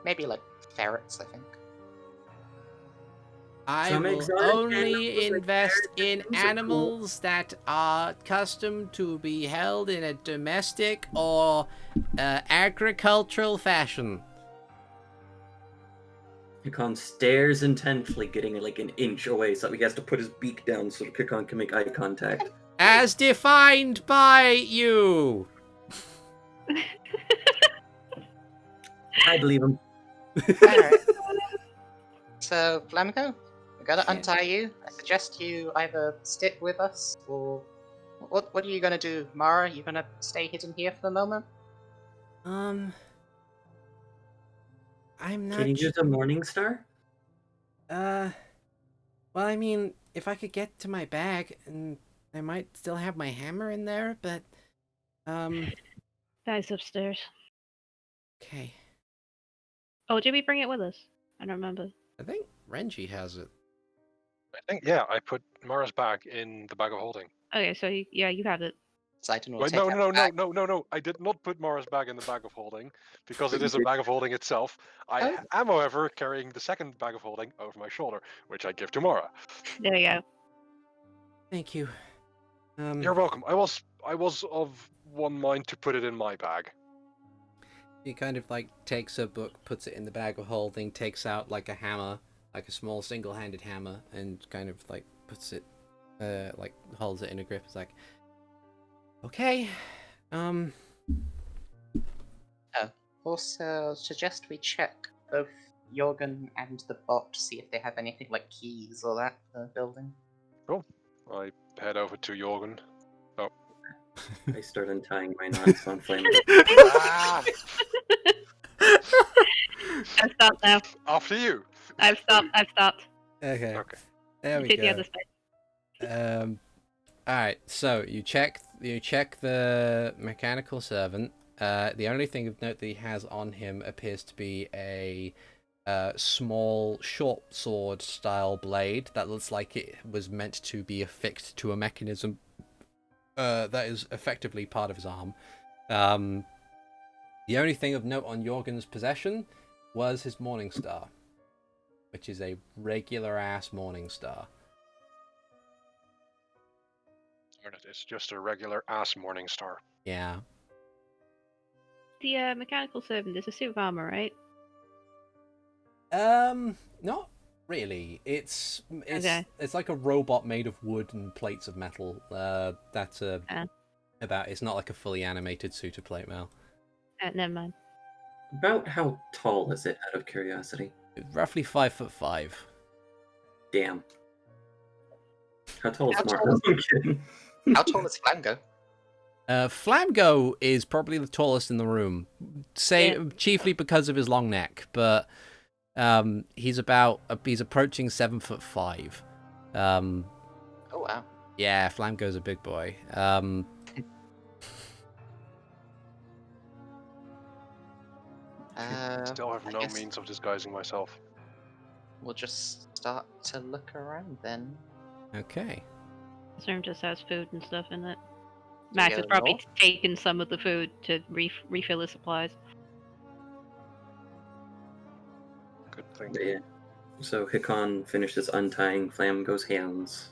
Maybe like ferrets, I think. I Some will exotic only animals, like invest bears in and things, are cool. animals that are accustomed to be held in a domestic or agricultural fashion. Hikan stares intently, getting like an inch away, so he has to put his beak down so Hikan can make eye contact. As defined by you. I believe him. Alright. So, Flamingo, we're gonna Yeah. untie you. I suggest you either stick with us, or... What are you gonna do, Mara? You gonna stay hidden here for the moment? I'm not. Can you use a morning star? Well, I mean, if I could get to my bag, and I might still have my hammer in there, but Bag's upstairs. okay. Oh, did we bring it with us? I don't remember. I think Renji has it. I think, yeah, I put Mara's bag in the bag of holding. Okay, so you have it. Ziden will Wait, take no, out no, the no, bag. no, no, no. I did not put Mara's bag in the bag of holding because it You is a did. bag of holding itself. I Oh. am, however, carrying the second bag of holding over my shoulder, which I give to Mara. There you go. Thank you. You're welcome. I was of one mind to put it in my bag. He kind of like takes a book, puts it in the bag of holding, takes out like a hammer, like a small single-handed hammer, and kind of like puts it, like holds it in a grip. It's like, okay, Also, suggest we check both Jorgen and the bot to see if they have anything like keys or that for the building. I head over to Jorgen. I start untying my knots on Flamingo. Ah, I've stopped now. after you. I've stopped. okay, Okay. there we Take the go. other side. All right. So you check the mechanical servant. The only thing of note that he has on him appears to be a small short sword style blade that looks like it was meant to be affixed to a mechanism that is effectively part of his arm. The only thing of note on Jorgen's possession was his morning star, which is a regular ass morning star. It's just a regular ass morning star. Yeah. The mechanical servant is a suit of armor, right? Not really. It's Okay. it's like a robot made of wood and plates of metal. That's about. It's not like a fully animated suit of plate mail. Never mind. About how tall is it, out of curiosity? Roughly 5'5". Damn. How tall is How Mara? tall I'm kidding. How tall is Flango? Flamgo is probably the tallest in the room, chiefly because of his long neck, but he's approaching 7'5". Oh wow. Yeah, Flamgo's a big boy. Still have I no guess means of disguising myself. we'll just start to look around then. Okay. This room just has food and stuff in it. Do Max we has go probably north? taken some of the food to refill his supplies. Good thing. But yeah. So Hikan finishes untying Flamingo's hands.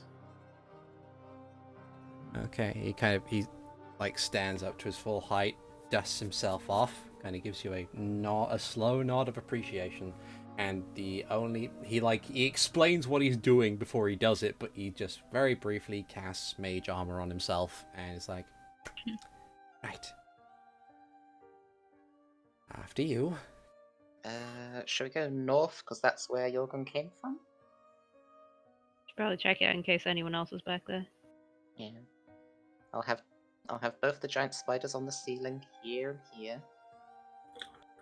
Okay. He like stands up to his full height, dusts himself off, kind of gives you a slow nod of appreciation, and he explains what he's doing before he does it, but he just very briefly casts mage armor on himself, and it's like, right, after you. Should we go north? Because that's where Jorgen came from? Should probably check it out in case anyone else is back there. Yeah. I'll have both the giant spiders on the ceiling here and here.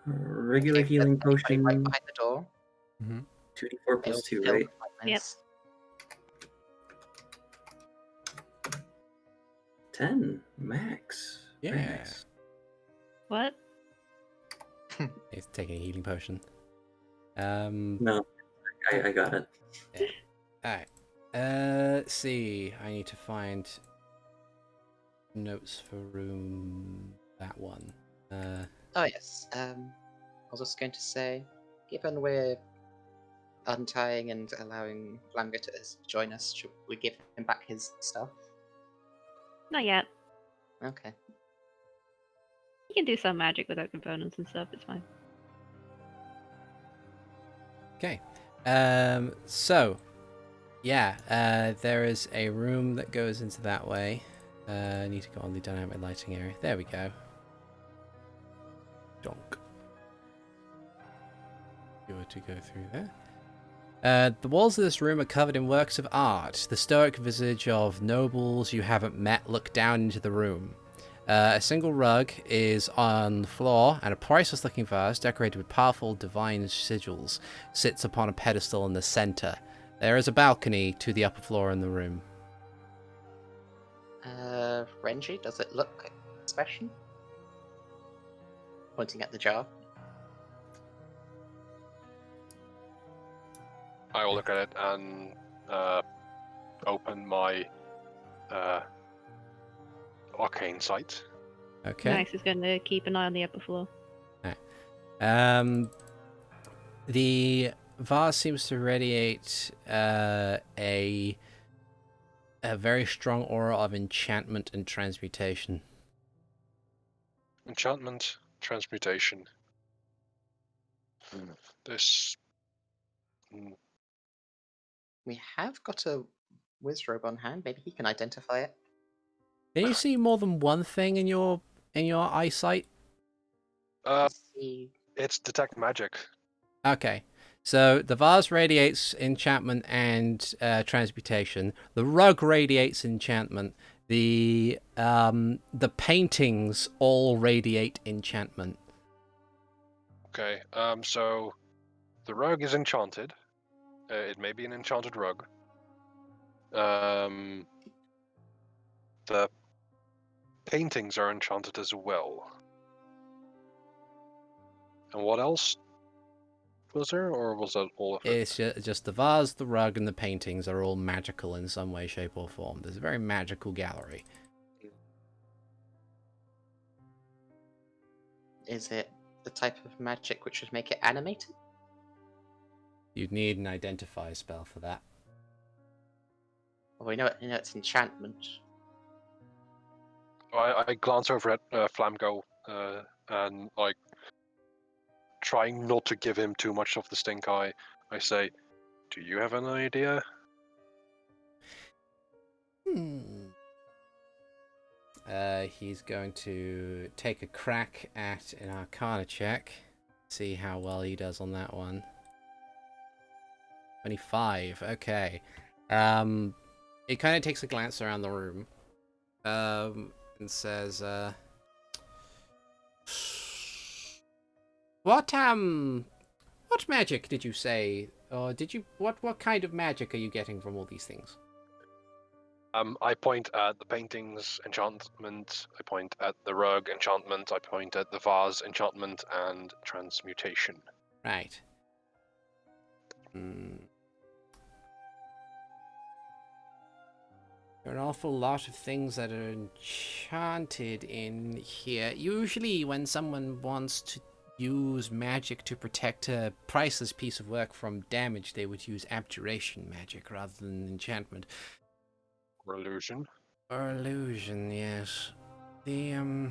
Regular Okay, healing there's anybody potion. right behind the door. 2d4 plus 2, right? Yep. 10 max. Very Yeah. nice. What? He's taking a healing potion. No, I got it. Yeah. Alright. Let's see. I need to find notes for room that one. Oh yes. I was just going to say, given we're untying and allowing Flamgo to join us, should we give him back his stuff? Not yet. Okay. You can do some magic without components and stuff. It's fine. Okay. So, yeah, there is a room that goes into that way. I need to go on the dynamic lighting area. There we go. Donk. You were to go through there. The walls of this room are covered in works of art. The stoic visage of nobles you haven't met look down into the room. A single rug is on the floor, and a priceless-looking vase, decorated with powerful divine sigils, sits upon a pedestal in the center. There is a balcony to the upper floor in the room. Renji, does it look special? Pointing at the jar. I will look at it and open my arcane sight. Okay. Max is going to keep an eye on the upper floor. The vase seems to radiate a very strong aura of enchantment and transmutation. Enchantment, transmutation. This. We have got a Wizrobe on hand. Maybe he can identify it. Can you see more than one thing in your eyesight? Let's see. It's detect magic. Okay. So the vase radiates enchantment and transmutation. The rug radiates enchantment. The paintings all radiate enchantment. Okay. So the rug is enchanted. It may be an enchanted rug. The paintings are enchanted as well. And what else was there, or was that all of it? It's just the vase, the rug, and the paintings are all magical in some way, shape, or form. There's a very magical gallery. Is it the type of magic which would make it animated? You'd need an identify spell for that. Well, we know it's enchantment. I glance over at Flamgo and, like, trying not to give him too much of the stink eye, I say, "Do you have an idea?" He's going to take a crack at an Arcana check. See how well he does on that one. 25. Okay. He kind of takes a glance around the room. And says, What magic did you say? Or what kind of magic are you getting from all these things? I point at the paintings, enchantment. I point at the rug, enchantment. I point at the vase, enchantment, and transmutation. Right. There are an awful lot of things that are enchanted in here. Usually when someone wants to use magic to protect a priceless piece of work from damage, they would use abjuration magic rather than enchantment. Or illusion. Or illusion, yes. I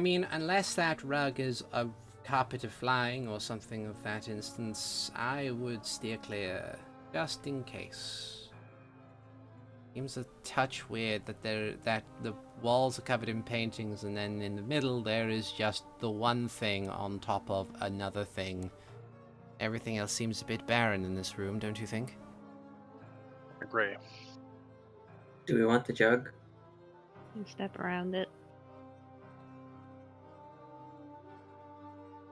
mean, unless that rug is a carpet of flying or something of that instance, I would steer clear. Just in case. Seems a touch weird that the walls are covered in paintings, and then in the middle there is just the one thing on top of another thing. Everything else seems a bit barren in this room, don't you think? Agree. Do we want the jug? You can step around it.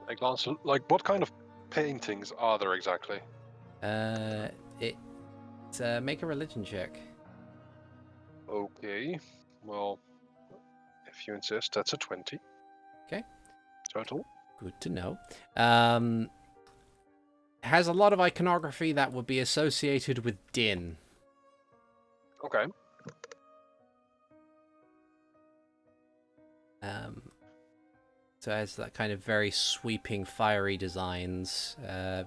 I glance. Like, what kind of paintings are there exactly? Make a religion check. Okay. Well, if you insist, that's a 20. Okay. Total. Good to know. Has a lot of iconography that would be associated with Din. Okay. So it has that kind of very sweeping, fiery designs,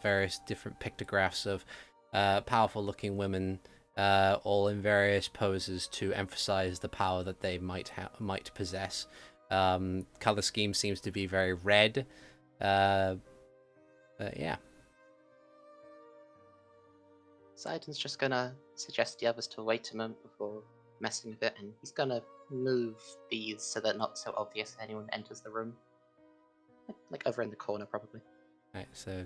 various different pictographs of powerful-looking women, all in various poses to emphasize the power that they might possess. Color scheme seems to be very red. Yeah. Ziden's just gonna suggest the others to wait a moment before messing with it, and he's gonna move these so they're not so obvious if anyone enters the room. Like over in the corner, probably. Right, so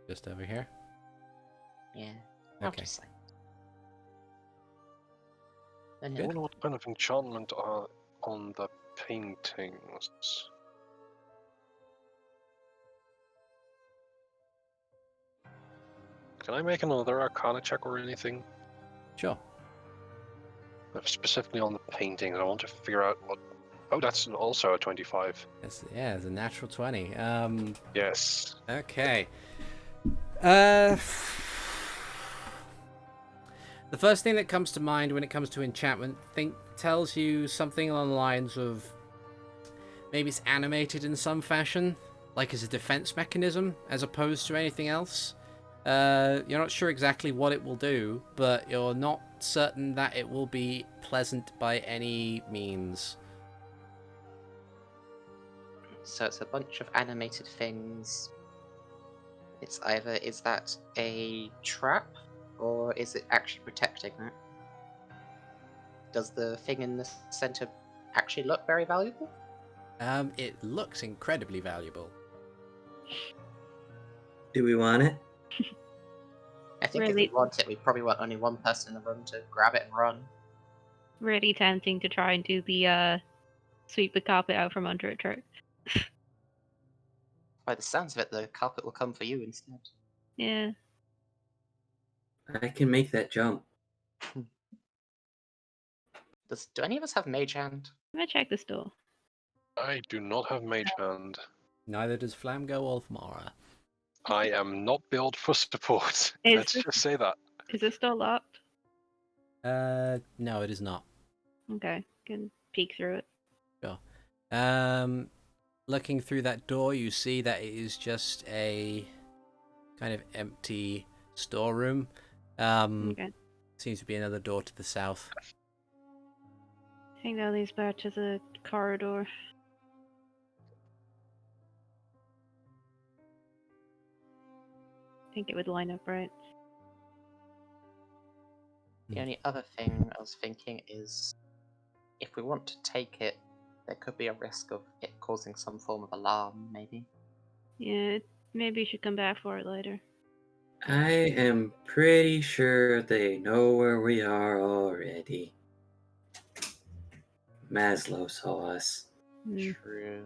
just over here. Yeah. Okay. Just like. And I wonder what kind of enchantment are on the paintings. Can I make another Arcana check or anything? Sure. Specifically on the paintings, I want to figure out what. Oh, that's also a 25. It's a natural 20. Yes. Okay. The first thing that comes to mind when it comes to enchantment tells you something along the lines of maybe it's animated in some fashion, like as a defense mechanism as opposed to anything else. You're not sure exactly what it will do, but you're not certain that it will be pleasant by any means. So it's a bunch of animated things. It's either, is that a trap, or is it actually protecting it? Does the thing in the center actually look very valuable? It looks incredibly valuable. Do we want it? I think if Really? we want it, we probably want only one person in the room to grab it and run. Really tempting to try and do the sweep the carpet out from under it trick. By the sounds of it, the carpet will come for you instead. Yeah. I can make that jump. Do any of us have Mage Hand? I'm gonna check this door. I do not have Mage Hand. Neither does Flamgo or Mara. I am not built for support. Is Let's this- just say that. Is this door locked? No, it is not. Okay, can peek through it. Sure. Looking through that door, you see that it is just a kind of empty storeroom. Okay. Seems to be another door to the south. I think that leads back to the corridor. I think it would line up right. The only other thing I was thinking is, if we want to take it, there could be a risk of it causing some form of alarm, maybe. Yeah, maybe you should come back for it later. I am pretty sure they know where we are already. Maslow saw us. Hmm. True.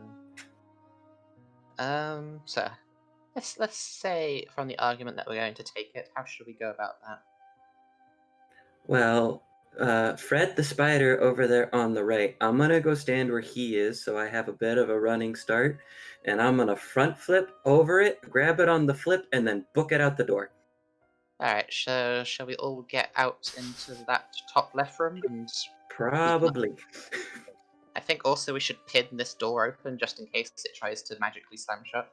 So let's say from the argument that we're going to take it, how should we go about that? Well, Fred the spider over there on the right, I'm gonna go stand where he is so I have a bit of a running start, and I'm gonna front flip over it, grab it on the flip, and then book it out the door. Alright, so shall we all get out into that top left room? And Probably. I think also we should pin this door open just in case it tries to magically slam shut.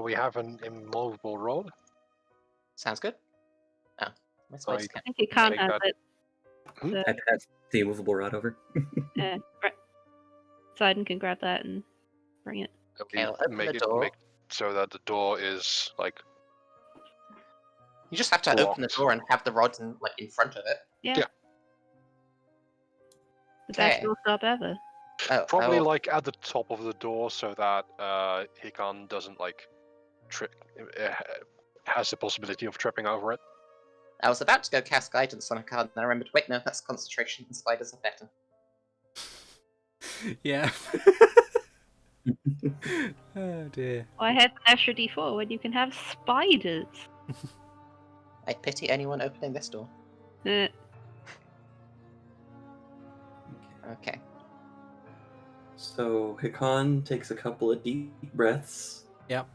We have an immovable rod. Sounds good. Oh, let's I- wait. I think you can't Take have that. it. Hmm? So, I passed the immovable rod over. Ziden can grab that and bring it. Okay, I'll open the door. Make so that the door is like. You just have to open the blocked. door and have the rod in front of it. Yeah. Yeah. The best Okay. door stop ever. Oh, Probably well, like at the top of the door so that Hikan doesn't like has the possibility of tripping over it. I was about to go cast guidance on a card, and I remembered, wait, no, that's concentration, and spiders are better. Yeah. Oh dear. Why have an extra D4 when you can have spiders? I pity anyone opening this door. Uh, Okay. So Hikan takes a couple of deep breaths. Yep.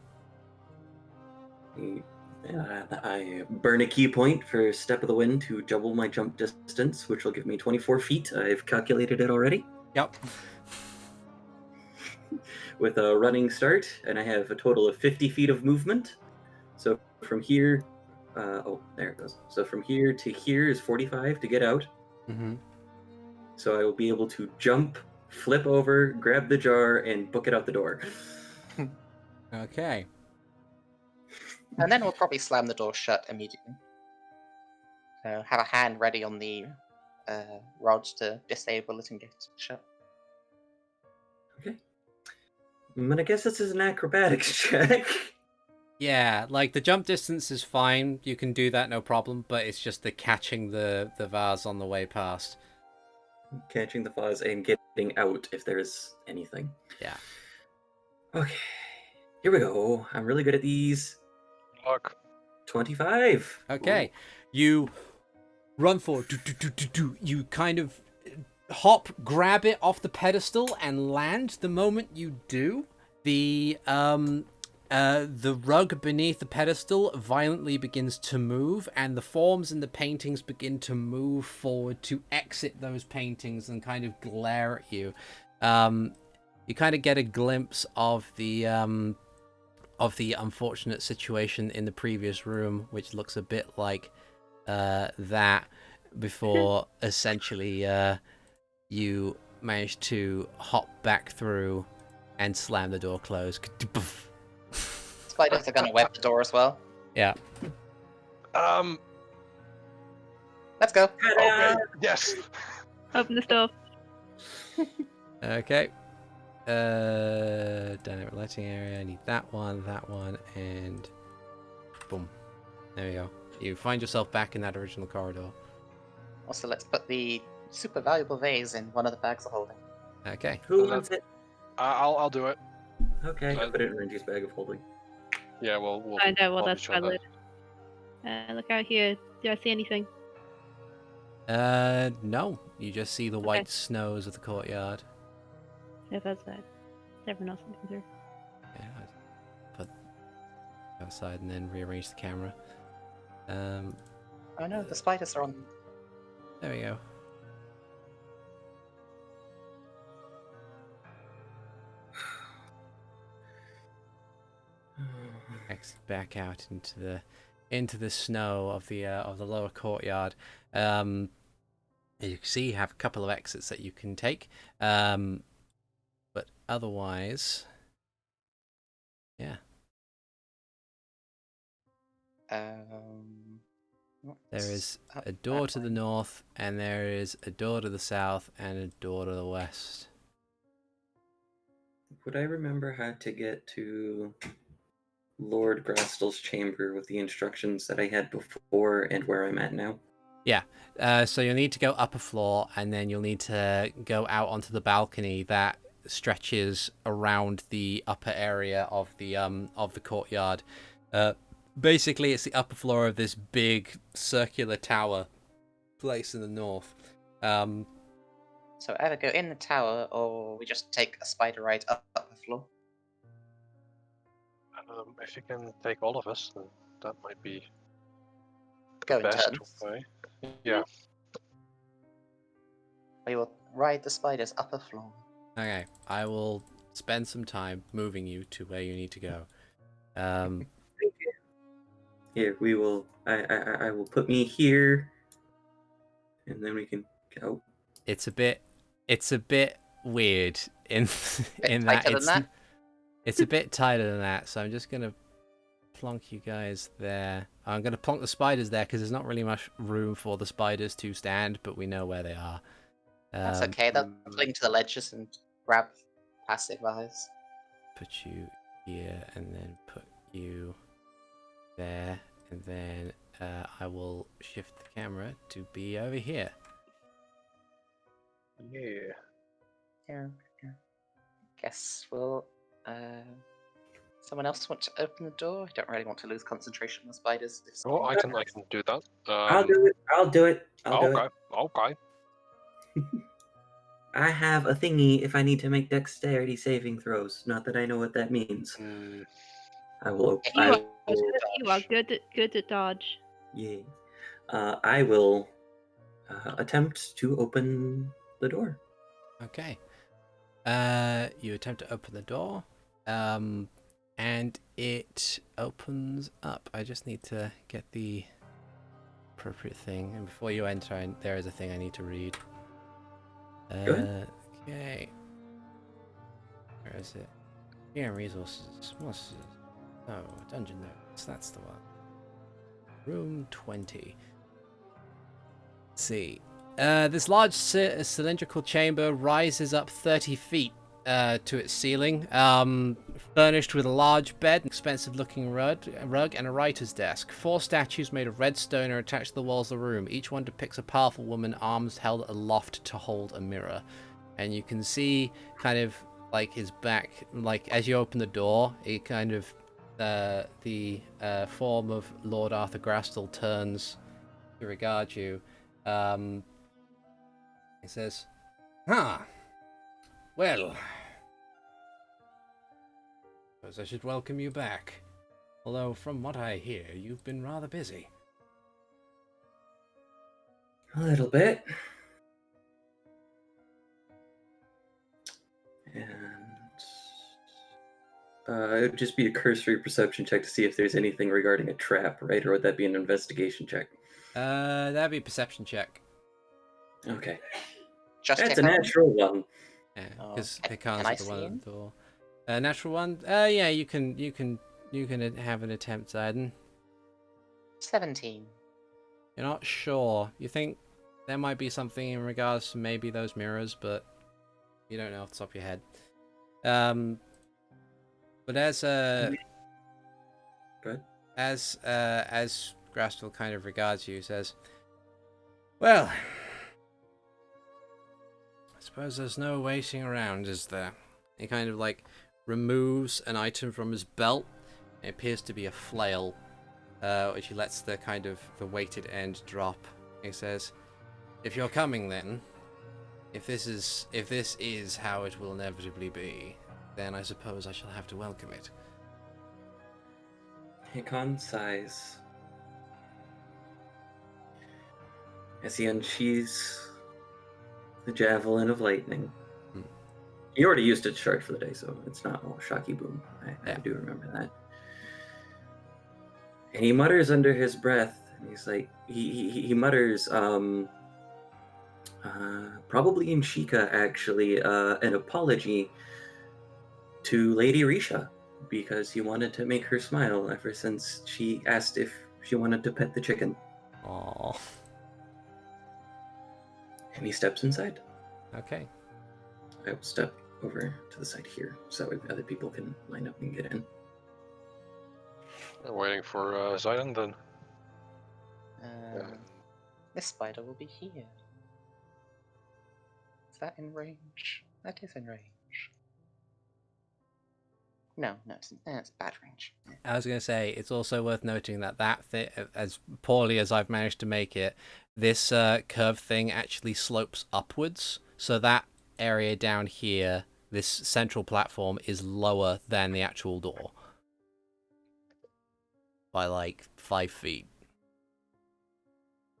I burn a key point for Step of the Wind to double my jump distance, which will give me 24 feet. I've calculated it already. Yep. with a running start, and I have a total of 50 feet of movement. So from here, oh, there it goes. So from here to here is 45 to get out. Mm-hmm. So I will be able to jump, flip over, grab the jar, and book it out the door. Okay. And then we'll probably slam the door shut immediately. So have a hand ready on the rod to disable it and get it shut. Okay. But I guess this is an acrobatics check. Yeah, like the jump distance is fine. You can do that, no problem. But it's just the catching the vase on the way past. Catching the vase and getting out if there's anything. Yeah. Okay. Here we go. I'm really good at these. Luck. 25. Okay. You run forward. You kind of hop, grab it off the pedestal, and land. The moment you do, the rug beneath the pedestal violently begins to move, and the forms in the paintings begin to move forward to exit those paintings and kind of glare at you. You kind of get a glimpse of the unfortunate situation in the previous room, which looks a bit like that, before essentially you manage to hop back through and slam the door closed. Spiders are going to web the door as well. Yeah. Let's go. Okay. Yes. Open the door. Okay. Dynamic lighting area. I need that one, and boom. There we go. You find yourself back in that original corridor. Also, let's put the super valuable vase in one of the bags of holding. Okay. Who wants it? I'll do it. Okay, I'll put it in Renji's bag of holding. Yeah, we'll I know, well, help that's each other. valid. Look out here. Do I see anything? No. You just see the white snows of the courtyard. Step outside. Everyone else looking through. Yeah, I'll put outside and then rearrange the camera. Oh no, the spiders are on. There we go. Exit back out into the snow of the lower courtyard. You can see you have a couple of exits that you can take, but otherwise, yeah. There is a door to the north, and there is a door to the south, and a door to the west. Would I remember how to get to Lord Grastel's chamber with the instructions that I had before and where I'm at now? Yeah. So you'll need to go up a floor, and then you'll need to go out onto the balcony that stretches around the upper area of the courtyard. Basically, it's the upper floor of this big circular tower place in the north. So either go in the tower, or we just take a spider ride up the floor. If you can take all of us, then that might be Go the in best turns. way. Yeah. We will ride the spiders up a floor. Okay, I will spend some time moving you to where you need to go. Here, we will. I will put me here, and then we can go. It's a bit weird in in that tighter than that? it's a bit tighter than that. So I'm just gonna plonk you guys there. I'm gonna plonk the spiders there because there's not really much room for the spiders to stand, but we know where they are. That's okay. They'll cling to the ledges and grab passive eyes. Put you here, and then put you there, and then I will shift the camera to be over here. Yeah. Yeah. Guess we'll. Someone else want to open the door? I don't really want to lose concentration on the spiders. Oh, I can do that. I'll do it. I'll do it. Okay. I have a thingy if I need to make dexterity saving throws. Not that I know what that means. I will. You are good at dodge. Yeah. I will attempt to open the door. Okay. You attempt to open the door, and it opens up. I just need to get the appropriate thing, and before you enter, there is a thing I need to read. Good. Okay. Where is it? Here, resources. Monsters. Oh, dungeon notes. That's the one. Room 20. Let's see. This large cylindrical chamber rises up 30 feet to its ceiling, furnished with a large bed, an expensive-looking rug, and a writer's desk. 4 statues made of red stone are attached to the walls of the room. Each one depicts a powerful woman, arms held aloft to hold a mirror. And you can see kind of like his back, like as you open the door, it kind of the form of Lord Arthur Grastel turns to regard you. He says, well, suppose I should welcome you back. Although, from what I hear, you've been rather busy. A little bit. And it would just be a cursory perception check to see if there's anything regarding a trap, right? Or would that be an investigation check? That'd be a perception check. Okay. Just That's a Hikan? natural one. Yeah, Oh, because can Hikan's I at the see one him? at the door. Natural one. Yeah, you can have an attempt, Ziden. 17. You're not sure. You think there might be something in regards to maybe those mirrors, but you don't know off the top of your head. But as Good. as Grastel kind of regards you, says, "Well, I suppose there's no waiting around, is there?" He kind of like removes an item from his belt. It appears to be a flail, which he lets the kind of the weighted end drop. He says, "If you're coming, then, if this is how it will inevitably be, then I suppose I shall have to welcome it." Hikan sighs as he unsheathes the javelin of lightning. Hmm. He already used its charge for the day, so it's not all shocky boom. I Yeah. do remember that. And he mutters under his breath, and he's like, he mutters, probably in Sheikah, actually, an apology to Lady Risha, because he wanted to make her smile ever since she asked if she wanted to pet the chicken. Aww. And he steps inside. Okay. I will step over to the side here, so that way other people can line up and get in. I'm waiting for Ziden then. This spider will be here. Is that in range? That is in range. No, it's bad range. I was going to say, it's also worth noting that thing, as poorly as I've managed to make it, this curved thing actually slopes upwards. So that area down here, this central platform, is lower than the actual door. By like 5 feet.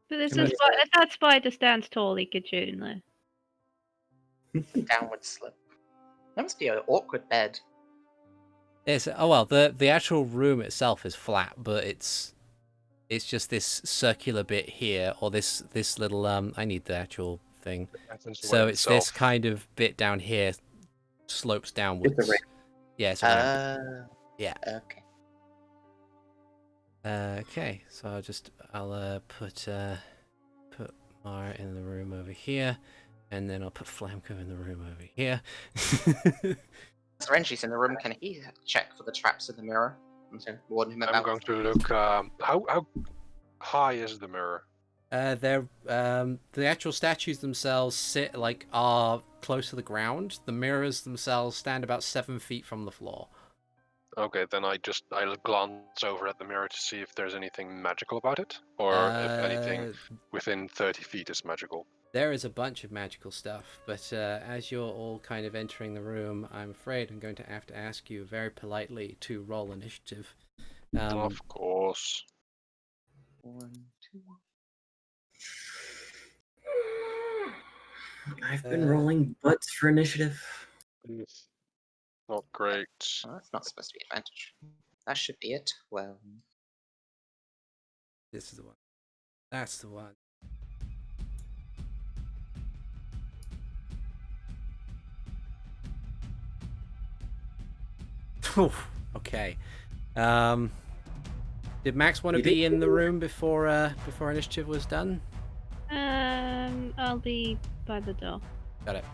But Can I- if that spider stands tall, he could shoot in there. Downward slope. That must be an awkward bed. The actual room itself is flat, but it's just this circular bit here, or this little I need the actual thing. So it's this kind of bit down here slopes downwards. It's a ramp. Yeah, it's a ramp. Yeah. Okay. Okay, so I'll put Mara in the room over here, and then I'll put Flamco in the room over here. So Renji's in the room. Can he check for the traps in the mirror? And to warn him about. I'm going to look. How high is the mirror? The actual statues themselves are close to the ground. The mirrors themselves stand about 7 feet from the floor. Okay, then I'll glance over at the mirror to see if there's anything magical about it, or if anything within 30 feet is magical. There is a bunch of magical stuff, but as you're all kind of entering the room, I'm afraid I'm going to have to ask you very politely to roll initiative. Of course. 1, 2. I've been rolling butts for initiative. Not great. Oh, that's not supposed to be advantage. That should be it. Well, This is the one. That's the one. Oof, okay. Did Max want to be in the room before initiative was done? I'll be by the door. Got it.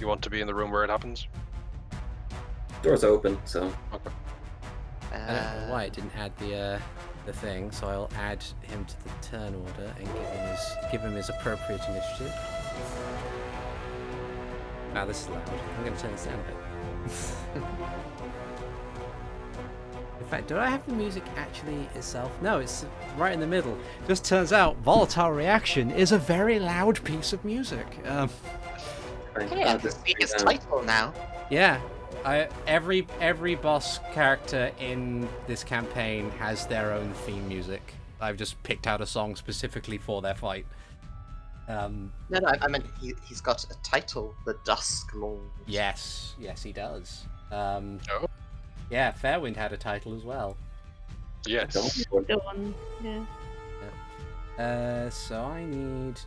You want to be in the room where it happens? Door's open, so Okay. I don't know why it didn't add the thing, so I'll add him to the turn order and give him his appropriate initiative. Wow, this is loud. I'm going to turn this down a bit. In fact, do I have the music actually itself? No, it's right in the middle. Just turns out Volatile Reaction is a very loud piece of music. okay, I can see his title now. Yeah, every boss character in this campaign has their own theme music. I've just picked out a song specifically for their fight. No, I meant he's got a title, the Dusk Lord. Yes, he does. Oh. Yeah, Fairwind had a title as well. Yes. The one, yeah. So I need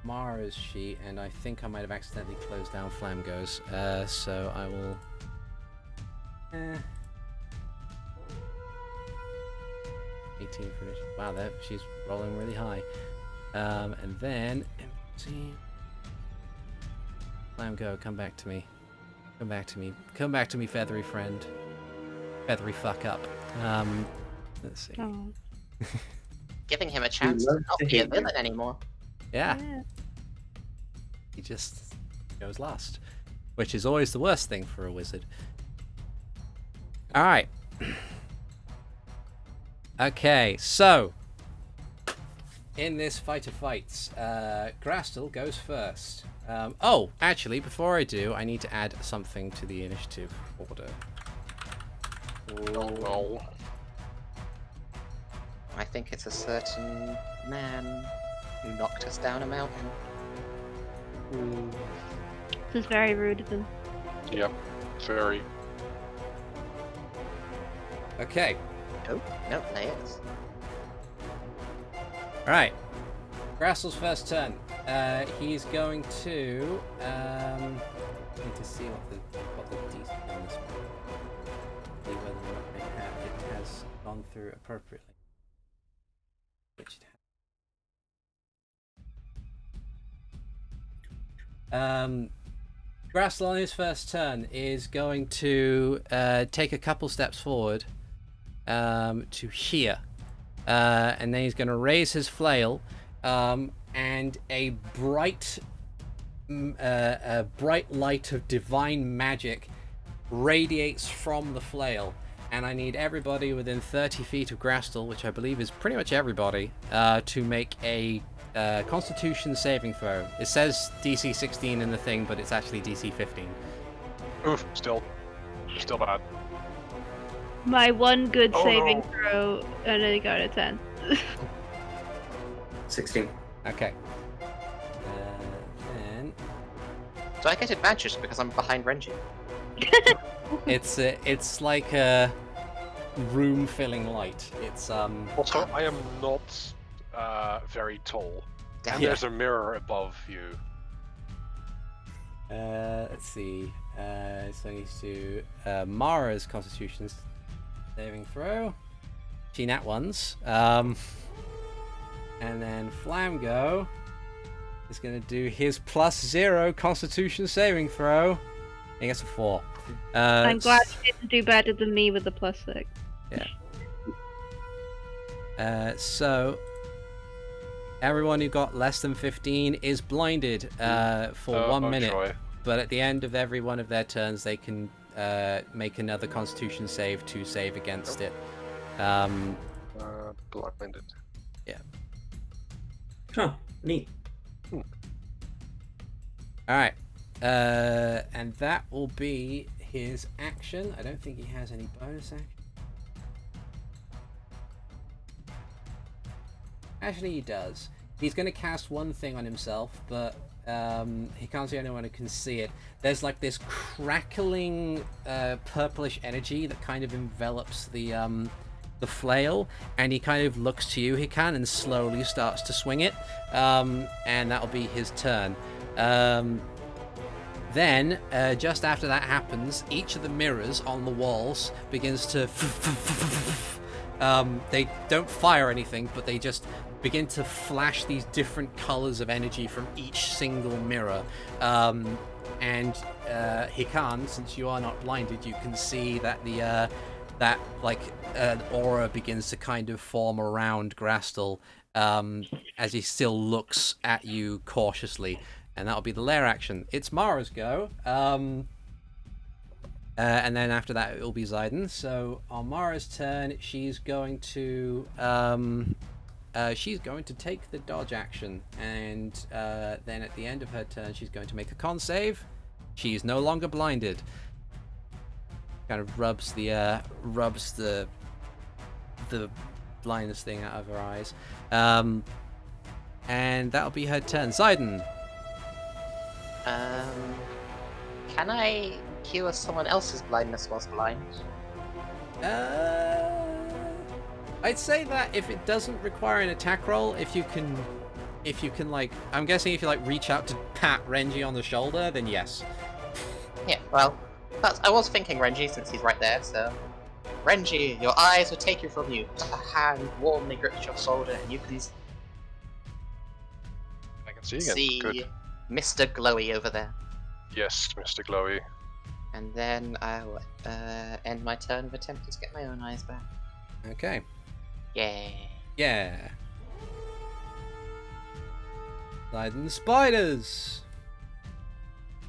Mara's sheet, and I think I might have accidentally closed down Flamgo's. So I will. 18 for initiative. Wow, she's rolling really high. And then see. Flamgo, come back to me. Come back to me. Come back to me, feathery friend. Feathery fuck up. Let's see. Oh. Giving him a chance to not be a villain anymore. Yeah. Yeah. He just goes last, which is always the worst thing for a wizard. All right. Okay, so in this fight of fights, Grastel goes first. Oh, actually, before I do, I need to add something to the initiative order. Oh no. I think it's a certain man who knocked us down a mountain. This is very rude of him. Yep. Very. Okay. Oh, no, layers. All right. Grassel's first turn. He's going to. Need to see what the DC on this one. See whether or not it has gone through appropriately. Which it has. Grassel on his first turn is going to take a couple steps forward to here. And then he's going to raise his flail, and a bright light of divine magic radiates from the flail. And I need everybody within 30 feet of Grastel, which I believe is pretty much everybody, to make a Constitution saving throw. It says DC 16 in the thing, but it's actually DC 15. Oof, still bad. My one good Oh, saving no. throw, and I got a 10. 16. Okay. Then So I get advantage because I'm behind Renji. it's like a room-filling light. It's Also, I am not very tall. Damn And Yeah. there's a mirror above you. let's see. So I need to do Mara's Constitution saving throw. She nat ones. And then Flamgo is going to do his +0 Constitution saving throw. He gets a 4. I'm glad you didn't do better than me with the +6. So everyone who got less than 15 is blinded for 1 minute. Joy. But at the end of every one of their turns, they can make another Constitution save to save against it. Blinded. Huh, neat. Alright. And that will be his action. I don't think he has any bonus action. Actually, he does. He's going to cast one thing on himself, but he can't see anyone who can see it. There's like this crackling purplish energy that kind of envelops the flail, and he kind of looks to you, Hikan, and slowly starts to swing it, and that'll be his turn. Then, just after that happens, each of the mirrors on the walls begins to... they don't fire anything, but they just begin to flash these different colors of energy from each single mirror. And Hikan, since you are not blinded, you can see that that an aura begins to kind of form around Grastel as he still looks at you cautiously. And that'll be the lair action. It's Mara's go. And then after that, it'll be Ziden. So on Mara's turn, she's going to take the dodge action, and then at the end of her turn, she's going to make a con save. She's no longer blinded. Kind of rubs the blindness thing out of her eyes, and that'll be her turn. Ziden. Can I cure someone else's blindness whilst blind? I'd say that if it doesn't require an attack roll, if you can like, I'm guessing if you like reach out to pat Renji on the shoulder, then yes. Yeah, well, I was thinking Renji since he's right there, so... Renji, your eyes will take you from you. A hand warmly grips your shoulder and you can I can see again. see Good. Mr. Glowy over there. Yes, Mr. Glowy. And then I'll end my turn of attempting to get my own eyes back. Okay. Yeah. Yeah. Ziden spiders.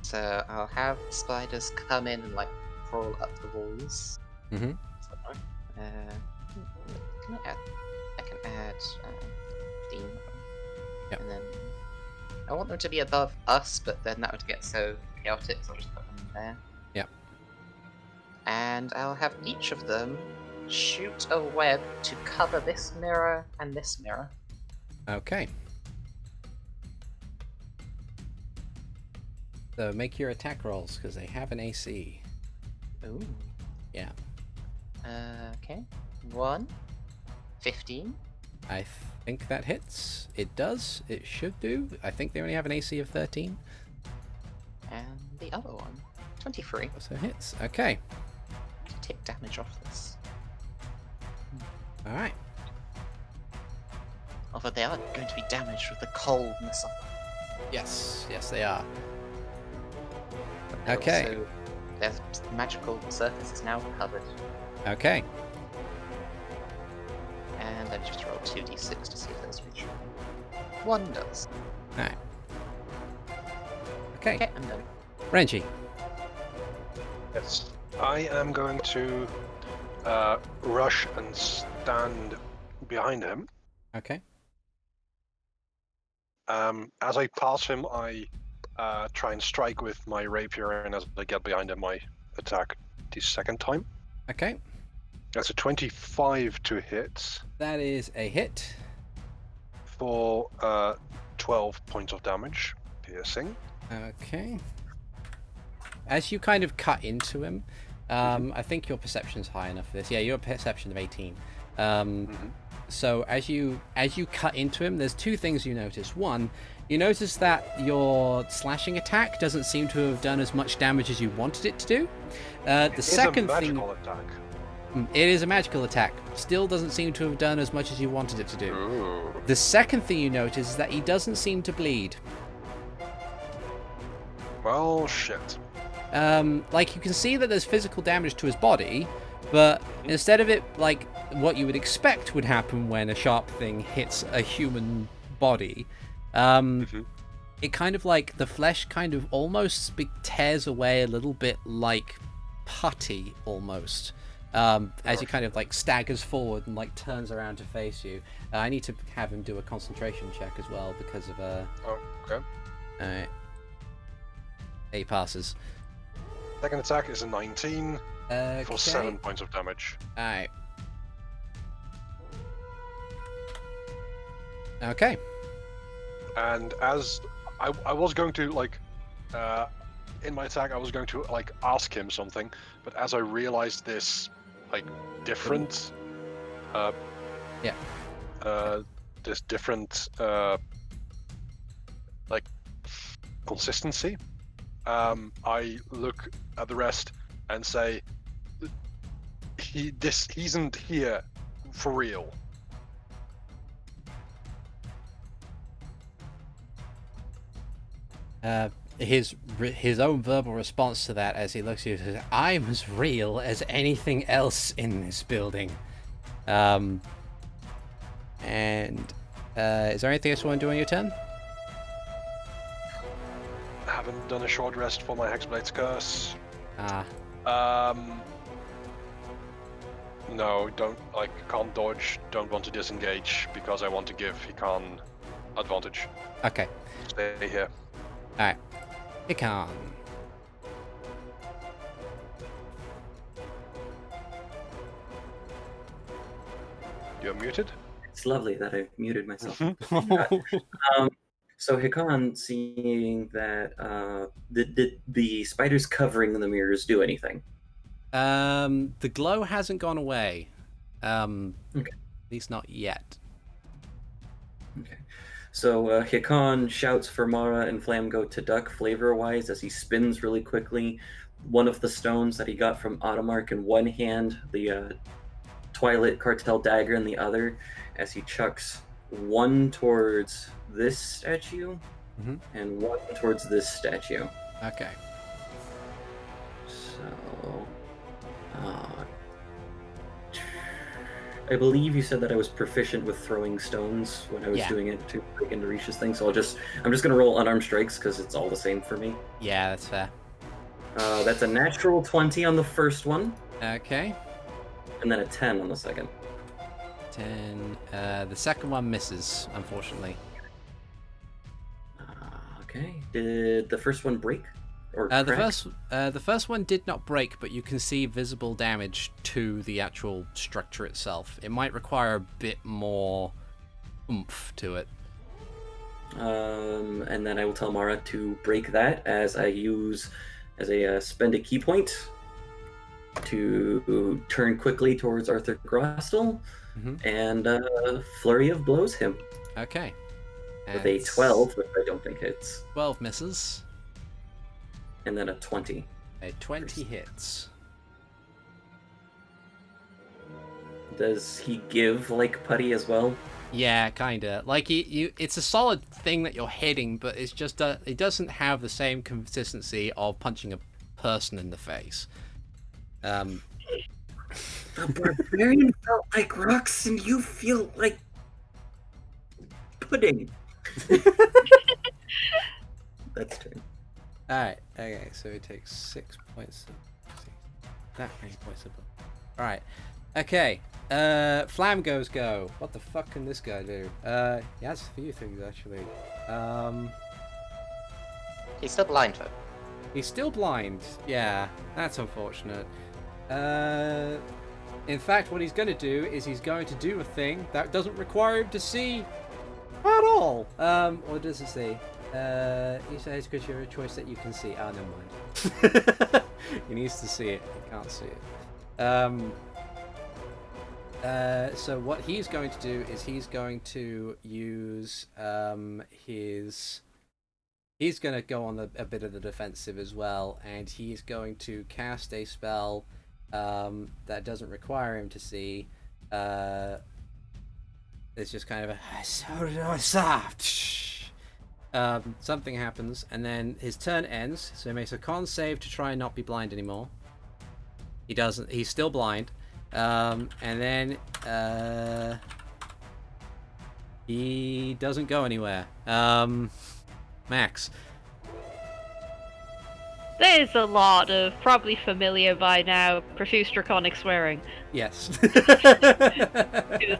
So I'll have spiders come in and like crawl up the walls. Mm-hmm. Can I add? I can add 15 of them. Yep. And then I want them to be above us, but then that would get so chaotic, so I'll just put them there. Yep. And I'll have each of them shoot a web to cover this mirror and this mirror. Okay. So make your attack rolls because they have an AC. Ooh. Yeah. Okay. 1. 15. I think that hits. It does. It should do. I think they only have an AC of 13. And the other one. 23. So it hits. Okay. Take damage off this. All right. Although they are going to be damaged with the coldness of Yes. Yes, they are. them. Okay. Also, their magical surface is now covered. Okay. And then just roll 2d6 to see if those reach. 1 does. All right. Okay. Okay, I'm done. Renji. Yes. I am going to rush and stand behind him. Okay. As I pass him, I try and strike with my rapier, and as I get behind him, I attack the second time. Okay. That's a 25 to hit That is a hit. for 12 points of damage, piercing. Okay. As you kind of cut into him, I think your perception's high enough for this. Yeah, your perception of 18. So as you cut into him, there's two things you notice. One, you notice that your slashing attack doesn't seem to have done as much damage as you wanted it to do. The second thing, Attack. it is a magical attack. Still doesn't seem to have done as much as you wanted it to do. Ooh. The second thing you notice is that he doesn't seem to bleed. Well, shit. Like you can see that there's physical damage to his body, but instead of it like what you would expect would happen when a sharp thing hits a human body, it kind of like the flesh kind of almost tears away a little bit like putty almost. As he kind of like staggers forward and like turns around to face you. I need to have him do a concentration check as well because of Oh, okay. Alright. He passes. Second attack is a 19 Okay. for 7 points of damage. Alright. Okay. and as I was going to like, in my attack, I was going to like ask him something, but as I realized this, like different, this different like consistency, I look at the rest and say, he isn't here for real. His own verbal response to that, as he looks at you, says, "I'm as real as anything else in this building." And is there anything else you want to do on your turn? I haven't done a short rest for my Hexblade's Curse. No, can't dodge, don't want to disengage, because I want to give Hikan advantage. Okay. Stay here. Alright. Hikan. You're muted? It's lovely that I've muted myself. Mm-hmm. So Hikan, seeing that, did the spiders covering the mirrors do anything? The glow hasn't gone away. Okay. At least not yet. Okay. So Hikan shouts for Mara and Flamgo to duck flavor-wise as he spins really quickly. One of the stones that he got from Automark in one hand, the Twilight Cartel dagger in the other, as he chucks one towards this statue and one towards this statue. Okay. So, I believe you said that I was proficient with throwing stones when I was doing it to break into Risha's thing, so I'm just gonna roll unarmed strikes because it's all the same for me. Yeah, that's fair. That's a natural 20 on the first one. Okay. And then a 10 on the second. 10. The second one misses, unfortunately. Okay. Did the first one break? Or the first one did not break, but you can see visible damage to the actual structure itself. It might require a bit more oomph to it. And then I will tell Mara to break that as I spend a key point to turn quickly towards Arthur Grostel and flurry of blows him. Okay. With a 12, which I don't think hits. 12 misses. And then a 20. A 20 hits. Does he give like putty as well? Yeah, kinda. Like it's a solid thing that you're hitting, but it's just it doesn't have the same consistency of punching a person in the face. The barbarian felt like rocks, and you feel like pudding. That's true. Alright, okay, so it takes 6 points. That many points of. Alright, okay. Flamgo's go. What the fuck can this guy do? He has a few things actually. He's still blind, though. He's still blind. Yeah, that's unfortunate. In fact, what he's going to do is he's going to do a thing that doesn't require him to see at all. What does it say? He says because you're a choice that you can see. Ah, never mind. He needs to see it. He can't see it. So what he's going to do is he's going to use he's going to go on a bit of the defensive as well, and he's going to cast a spell that doesn't require him to see. It's just kind of a something happens, and then his turn ends, so he makes a con save to try and not be blind anymore. He doesn't. He's still blind. And then he doesn't go anywhere. Max. There's a lot of probably familiar by now profuse draconic swearing. Yes.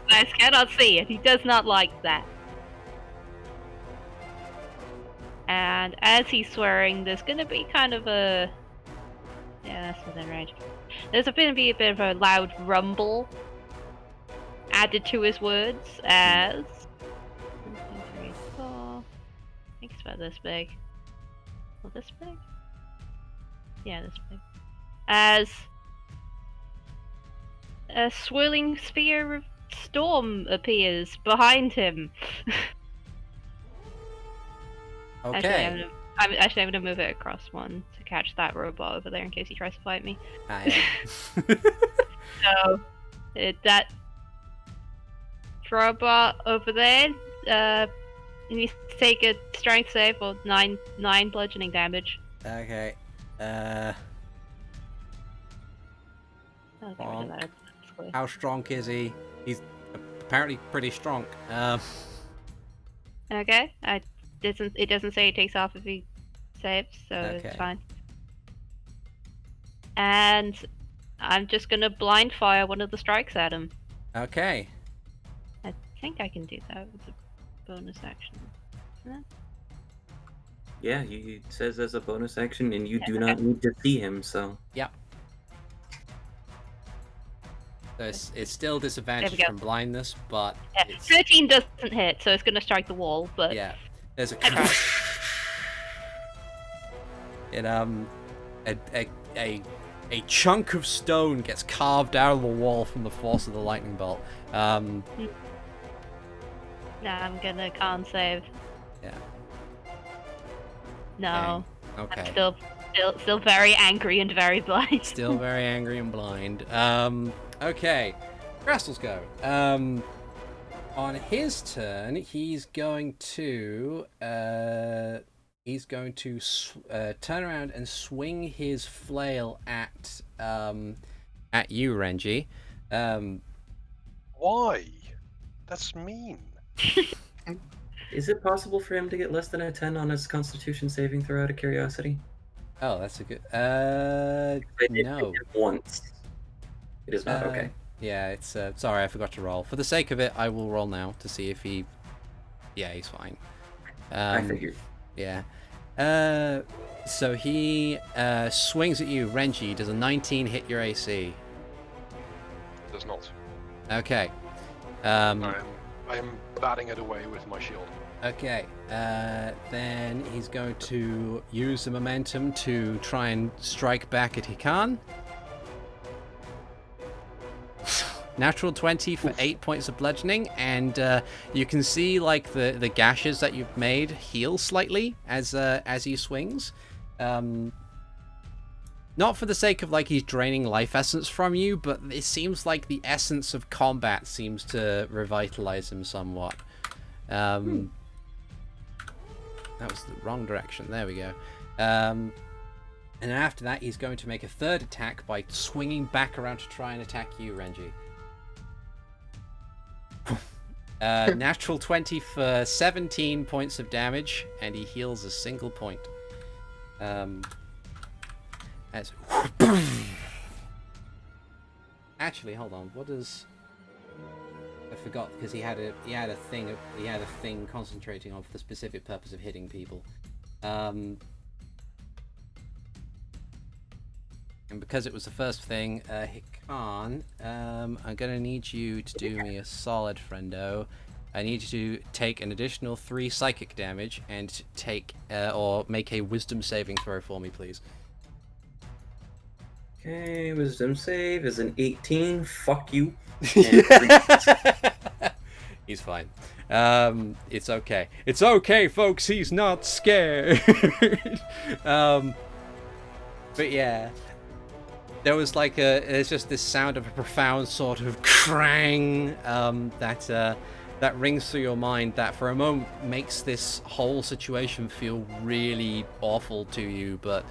Max cannot see it. He does not like that. And as he's swearing, there's going to be kind of a... Yeah, that's within range. There's going to be a bit of a loud rumble added to his words as... 1, 2, 3, 4... think it's about this big. Well, this big? Yeah, this big. As a swirling sphere of storm appears behind him. Okay. Actually, I'm gonna move it across one to catch that robot over there in case he tries to fight me. Yeah. So, that robot over there, you need to take a strength save or 9 bludgeoning damage. Okay. I'll get rid of that. How strong is he? He's apparently pretty strong. Okay, it doesn't say he takes off if he saves, so Okay. it's fine. And I'm just gonna blind fire one of the strikes at him. Okay. I think I can do that with a bonus action. Yeah, it says as a bonus action, and you do not need to see him, so... Yep. So it's still disadvantaged go. from blindness, but Yeah, it's... 13 doesn't hit, so it's gonna strike the wall, but... Yeah. There's a... Okay. A chunk of stone gets carved out of the wall from the force of the lightning bolt. Nah, I'm gonna con save. Yeah. No. Okay. I'm still very angry and very blind. Still very angry and blind. Okay. Grastel's go. On his turn, he's going to turn around and swing his flail at you, Renji. Why? That's mean. Is it possible for him to get less than a 10 on his Constitution saving throw out of curiosity? Oh, that's a good. I did No. think it once. It is not okay. Yeah, it's sorry, I forgot to roll. For the sake of it, I will roll now to see if he. Yeah, he's fine. I figured. Yeah. So he swings at you, Renji. Does a 19 hit your AC? Does not. Okay. I am batting it away with my shield. Okay. Then he's going to use the momentum to try and strike back at Hikan. Natural 20 for 8 points of bludgeoning, and you can see like the gashes that you've made heal slightly as he swings. Not for the sake of like he's draining life essence from you, but it seems like the essence of combat seems to revitalize him somewhat. That was the wrong direction. There we go. And then after that, he's going to make a third attack by swinging back around to try and attack you, Renji. Natural 20 for 17 points of damage, and he heals a single point. Actually, hold on. What does... I forgot, because he had a thing concentrating on for the specific purpose of hitting people. And because it was the first thing, Hikan, I'm gonna need you to do me a solid, friendo. I need you to take an additional 3 psychic damage and take or make a wisdom saving throw for me, please. Okay, wisdom save is an 18. Fuck you. He's fine. It's okay. It's okay, folks. He's not scared. But yeah. There was like there's just this sound of a profound sort of crang that rings through your mind that for a moment makes this whole situation feel really awful to you, but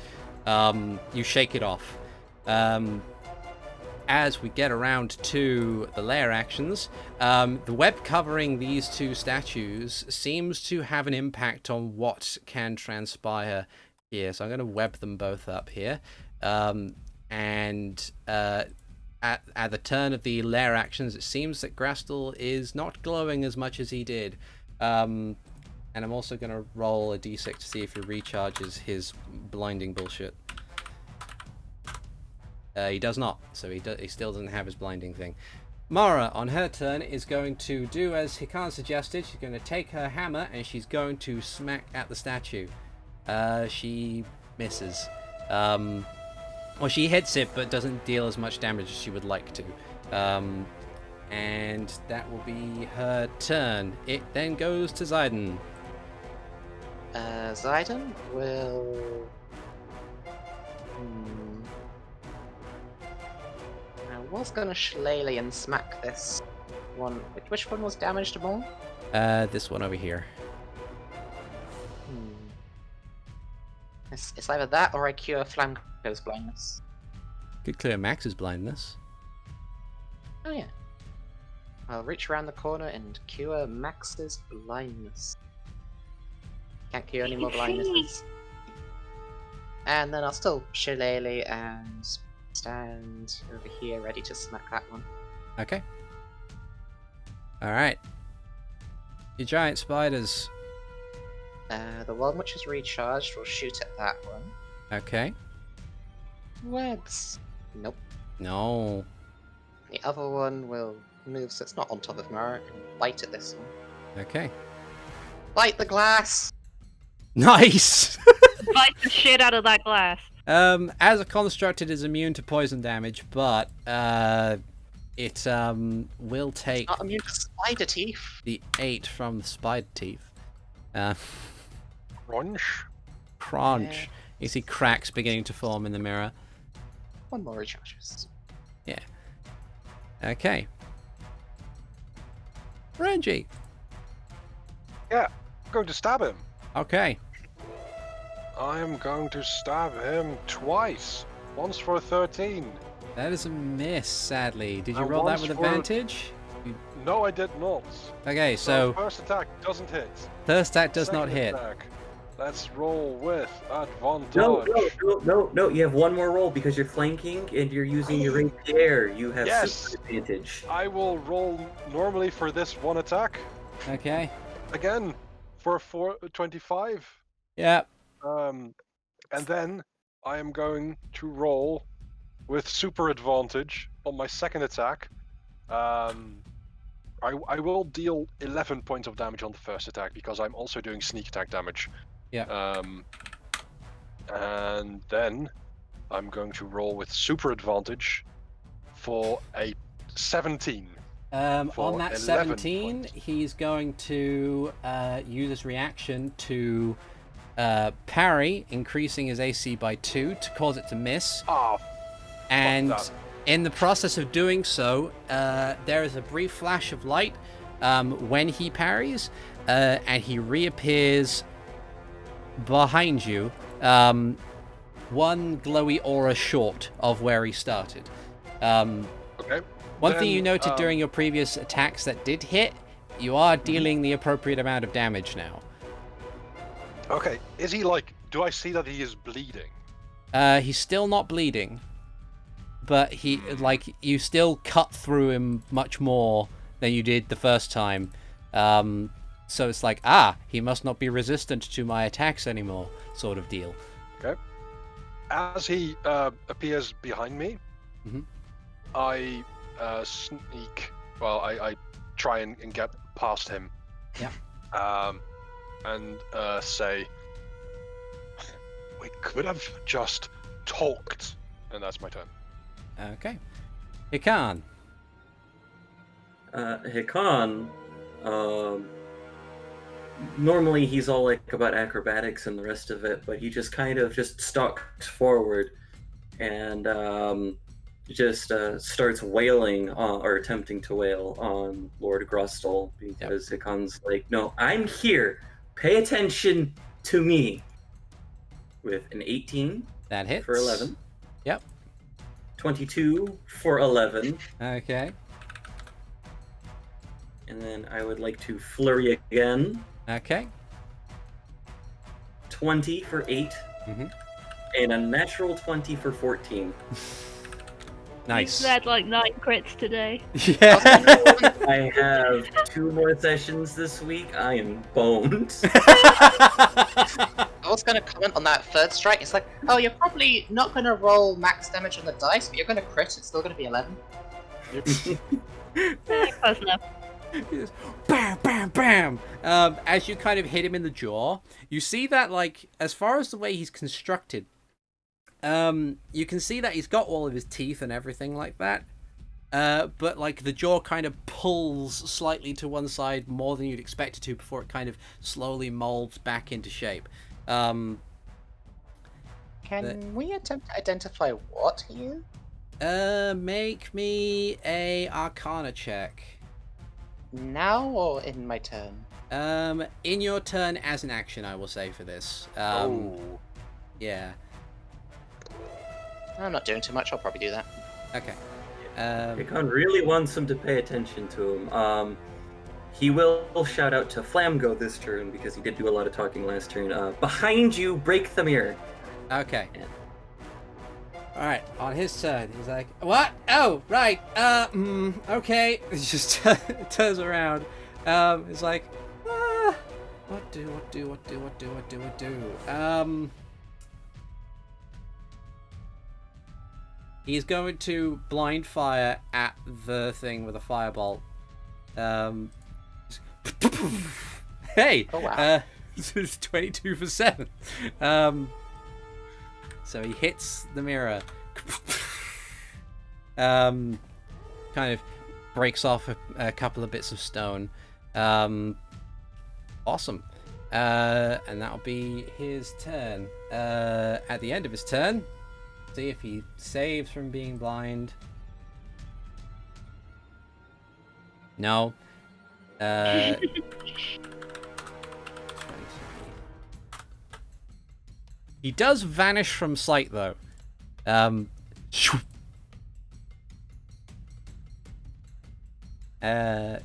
you shake it off. As we get around to the lair actions, the web covering these two statues seems to have an impact on what can transpire here. So I'm going to web them both up here. And at the turn of the lair actions, it seems that Grastel is not glowing as much as he did. And I'm also going to roll a d6 to see if he recharges his blinding bullshit. He does not, so he still doesn't have his blinding thing. Mara, on her turn, is going to do as Hikan suggested. She's going to take her hammer and she's going to smack at the statue. She misses. Well, she hits it, but doesn't deal as much damage as she would like to. And that will be her turn. It then goes to Ziden. Ziden will... I was gonna shillelagh and smack this one. Which one was damaged more? This one over here. It's either that or I cure Flamco's blindness. Could clear Max's blindness. Oh yeah. I'll reach around the corner and cure Max's blindness. Can't cure any more blindnesses. And then I'll still shillelagh and stand over here ready to smack that one. Okay. Alright. Your giant spiders. The one which is recharged will shoot at that one. Okay. Webs. Nope. No. The other one will move so it's not on top of Mara and bite at this one. Okay. Bite the glass! Nice! Bite the shit out of that glass. As a construct, it is immune to poison damage, but it will take Not immune to spider teeth. the 8 from the spider teeth. Crunch. Crunch. Yeah. You see cracks beginning to form in the mirror. One more recharges. Yeah. Okay. Renji. Yeah, I'm going to stab him. Okay. I am going to stab him twice. Once for a 13. That is a miss, sadly. Did you And roll that once with for a- advantage? No, I did not. Okay, so first attack doesn't hit. first attack does not Second hit. attack, let's roll with advantage. No. You have one more roll because you're flanking and you're using your rapier. You have Yes. super advantage. I will roll normally for this one attack. Okay. Again, for 25. Yeah. And then I am going to roll with super advantage on my second attack. I will deal 11 points of damage on the first attack because I'm also doing sneak attack damage. Yeah. And then I'm going to roll with super advantage for a 17. On For that 11 17, points. he's going to use his reaction to parry, increasing his AC by 2 to cause it to miss. Ah, And that. in the process of doing so, there is a brief flash of light when he parries, and he reappears behind you, one glowy aura short of where he started. Okay. One thing you Then, noted during your previous attacks that did hit, you are dealing the appropriate amount of damage now. Okay, is he like... Do I see that he is bleeding? He's still not bleeding, but you still cut through him much more than you did the first time. So it's like, he must not be resistant to my attacks anymore, sort of deal. Okay. As he appears behind me, Mhm. I sneak. Well, I try and get past him. Yeah. And say, we could have just talked, and that's my turn. Okay. Hikan. Hikan, normally he's all like about acrobatics and the rest of it, but he just kind of just stalks forward and just starts wailing or attempting to wail on Lord Grustel because Hikan's like, no, I'm here. Pay attention to me. With an 18 That hits. for 11. Yep. 22 for 11. Okay. And then I would like to flurry again. Okay. 20 for 8. Mhm. And a natural 20 for 14. Nice. You've had like 9 crits today. Yeah. I have 2 more sessions this week. I am boned. I was gonna comment on that third strike. It's like, oh, you're probably not gonna roll max damage on the dice, but you're gonna crit. It's still gonna be 11. Close enough. He just, bam, bam, bam. As you kind of hit him in the jaw, you see that, like, as far as the way he's constructed, you can see that he's got all of his teeth and everything like that. But like the jaw kind of pulls slightly to one side more than you'd expect it to before it kind of slowly molds back into shape. Can we attempt to identify what he is? Make me a Arcana check. Now or in my turn? In your turn as an action, I will say for this. Yeah. I'm not doing too much. I'll probably do that. Okay. Hikan really wants him to pay attention to him. He will shout out to Flamgo this turn because he did do a lot of talking last turn. Behind you, break the mirror. Okay. Yeah. All right. On his turn, he's like, "What? Oh, right. Okay." He just turns around. He's like, "What do? He's going to blind fire at the thing with a firebolt. Hey! Oh, wow. It's 22 for 7. So he hits the mirror. Kind of breaks off a couple of bits of stone. Awesome. And that'll be his turn. At the end of his turn, see if he saves from being blind. No. 20. He does vanish from sight, though.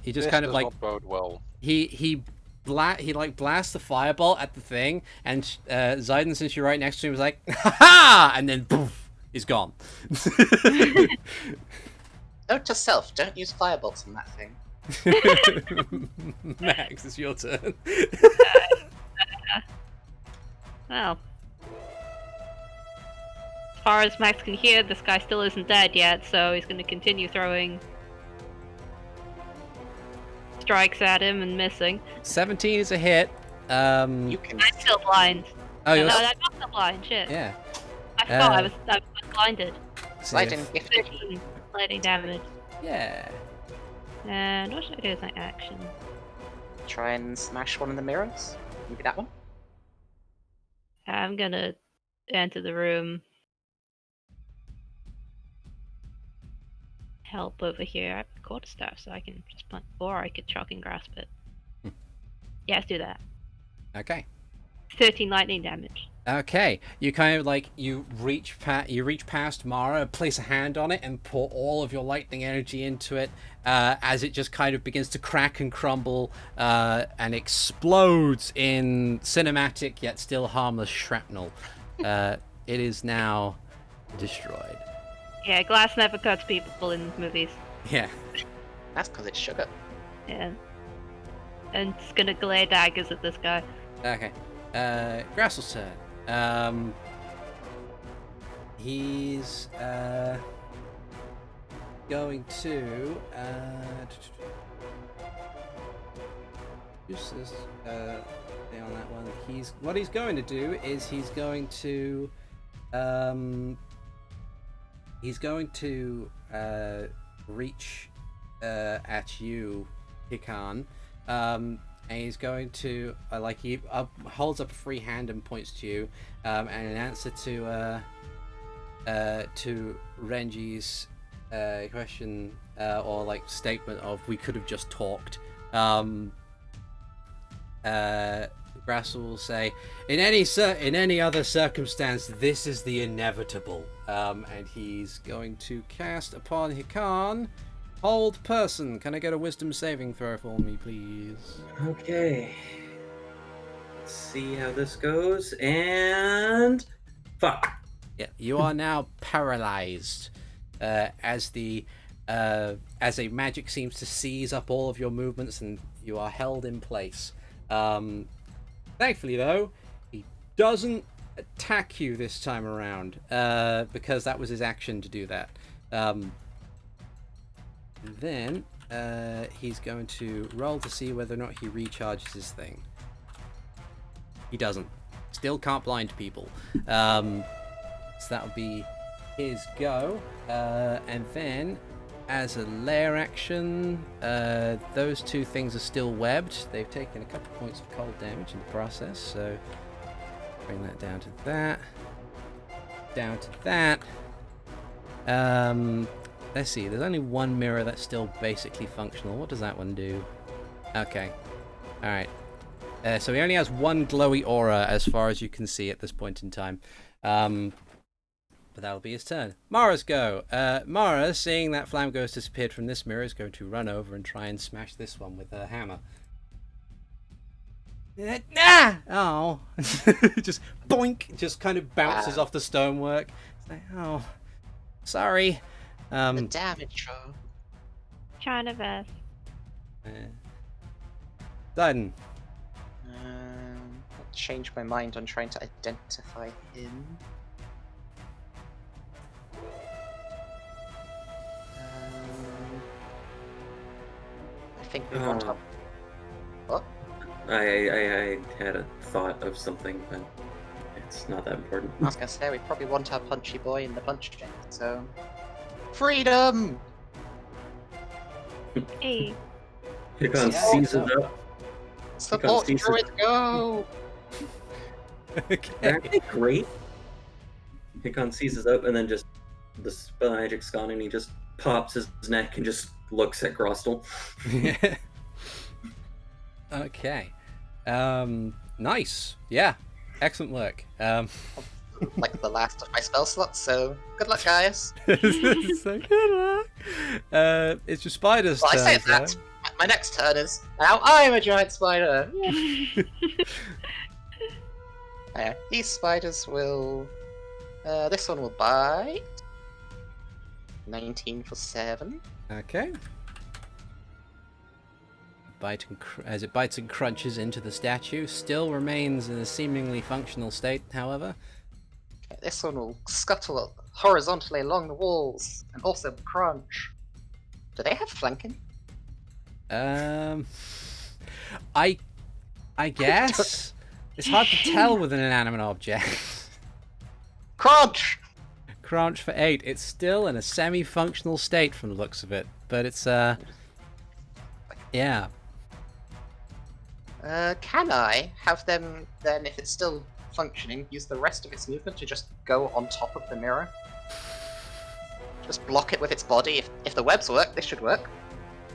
He just kind of like not bode well. he blasts the firebolt at the thing, and Ziden, since you're right next to him, was like, "Ha ha!" And then poof, he's gone. Note to self: don't use firebolts on that thing. Max, it's your turn. Well, as far as Max can hear, this guy still isn't dead yet, so he's going to continue throwing strikes at him and missing. 17 is a hit. You can. I'm still blind. Oh, you're No, I'm not still blind. Shit. yeah. I forgot I was blinded. Slide in gift. 13 lightning damage. Yeah. And what should I do as my action? Try and smash one of the mirrors. Maybe that one. I'm gonna enter the room. Help over here. I have a quarterstaff, so I can just punch, or I could chalk and grasp it. Yeah, let's do that. Okay. 13 lightning damage. Okay. You kind of like you reach past Mara, place a hand on it, and pour all of your lightning energy into it, as it just kind of begins to crack and crumble, and explodes in cinematic yet still harmless shrapnel. It is now destroyed. Yeah, glass never cuts people in movies. Yeah. That's because it's sugar. Yeah. And it's gonna glare daggers at this guy. Okay. Grassel's turn. He's going to use this thing on that one. What he's going to do is he's going to reach at you, Hikan. And he's going to he holds up a free hand and points to you, and in answer to Renji's question or like statement of "we could have just talked," Grassel will say, "In any other circumstance, this is the inevitable." And he's going to cast upon Hikan. Hold person. Can I get a wisdom saving throw for me, please? Okay. Let's see how this goes. And fuck. Yeah, you are now paralyzed as a magic seems to seize up all of your movements, and you are held in place. Thankfully, though, he doesn't attack you this time around because that was his action to do that. Then he's going to roll to see whether or not he recharges his thing. He doesn't. Still can't blind people. So that'll be his go. And then, as a lair action, those two things are still webbed. They've taken a couple points of cold damage in the process, so bring that down to that. Down to that. Let's see, there's only one mirror that's still basically functional. What does that one do? Okay. Alright. So he only has one glowy aura as far as you can see at this point in time. But that'll be his turn. Mara's go. Mara, seeing that Flamgo has disappeared from this mirror, is going to run over and try and smash this one with her hammer. Ah! Oh. Just boink! Just kind of bounces off the stonework. It's like, oh, sorry. The damage roll. Trying to best. Ziden. I'll change my mind on trying to identify him. I think we want to. What? I had a thought of something, but it's not that important. I was gonna say we probably want our punchy boy in the punch check, so freedom. Hey. Hikan seizes up. Support seizes druid, up. go! Okay. Aren't they great? Hikan seizes up, and then just the spell magic's gone, and he just pops his neck and just looks at Grostel. Yeah. Okay. Nice. Yeah. Excellent work. Like the last of my spell slots, so good luck, guys. So good luck. It's your spider's Well, I turn. say that. My next turn is now I'm a giant spider. These spiders will. This one will bite. 19 for 7. Okay. As it bites and crunches into the statue, still remains in a seemingly functional state, however. Okay, this one will scuttle horizontally along the walls and also crunch. Do they have flanking? I guess it's hard to tell with an inanimate object. Crunch! Crunch for 8. It's still in a semi-functional state from the looks of it, but it's yeah. Can I have them then, if it's still functioning, use the rest of its movement to just go on top of the mirror? Just block it with its body. If the webs work, this should work.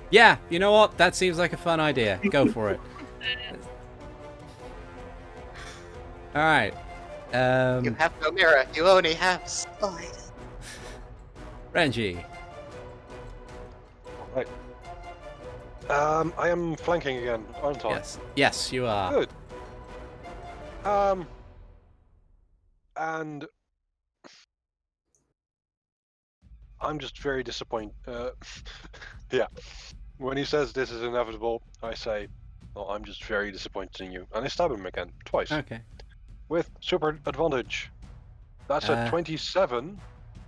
Yeah, you know what? That seems like a fun idea. Go for it. Alright. You have no mirror, you only have spider. Renji. Right. I am flanking again, aren't I? Yes. Yes, you are. Good. And I'm just very disappointed. Yeah. When he says this is inevitable, I say, well, I'm just very disappointed in you. And I stab him again, twice. Okay. With super advantage. That's a 27.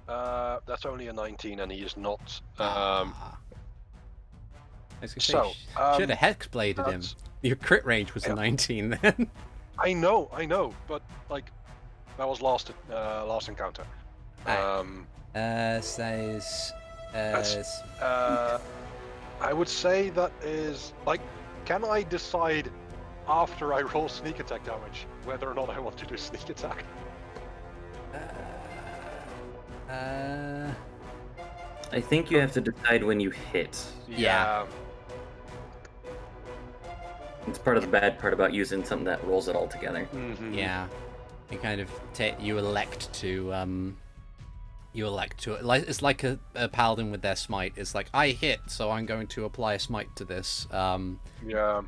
That's only a 19, and he is not. So, should have hexbladed him. Your crit range was a 19 then. I know, but like that was last encounter. Says. I would say that is like, can I decide after I roll sneak attack damage whether or not I want to do sneak attack? I think you have to decide when you hit. Yeah. It's part of the bad part about using something that rolls it all together. Mm-hmm. Yeah. You kind of you elect to like it's like a paladin with their smite. It's like I hit, so I'm going to apply a smite to this. Yeah.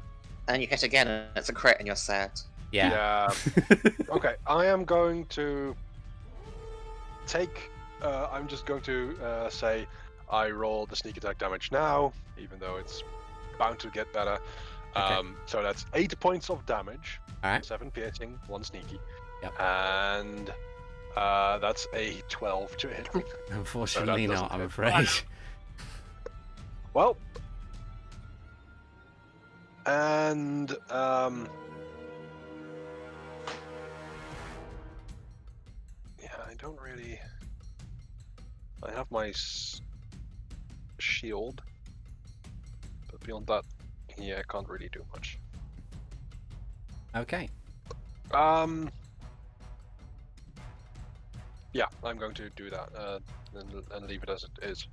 And you hit again, and it's a crit, and you're sad. Yeah. Okay, I am going to take. I'm just going to say I roll the sneak attack damage now, even though it's bound to get better. Okay. So that's 8 points of damage. All right. 7 piercing, 1 sneaky. Yep. And that's a 12 to hit. Unfortunately So that not, I'm doesn't afraid. Well, And yeah, I don't really. I have my shield, but beyond that, yeah, I can't really do much. Okay. Yeah, I'm going to do that and leave it as it is.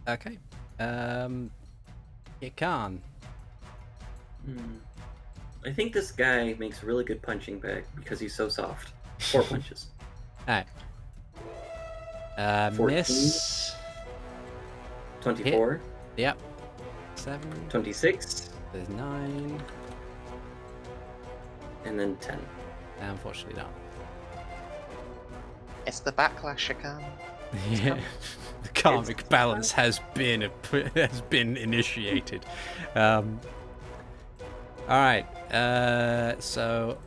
Okay. Hikan. I think this guy makes a really good punching bag because he's so soft. 4 punches. Alright. 14. Miss. 24. Yep. 7. 26. There's 9. And then 10. Unfortunately not. It's the backlash again. Yeah. The karmic balance has been initiated. Alright. So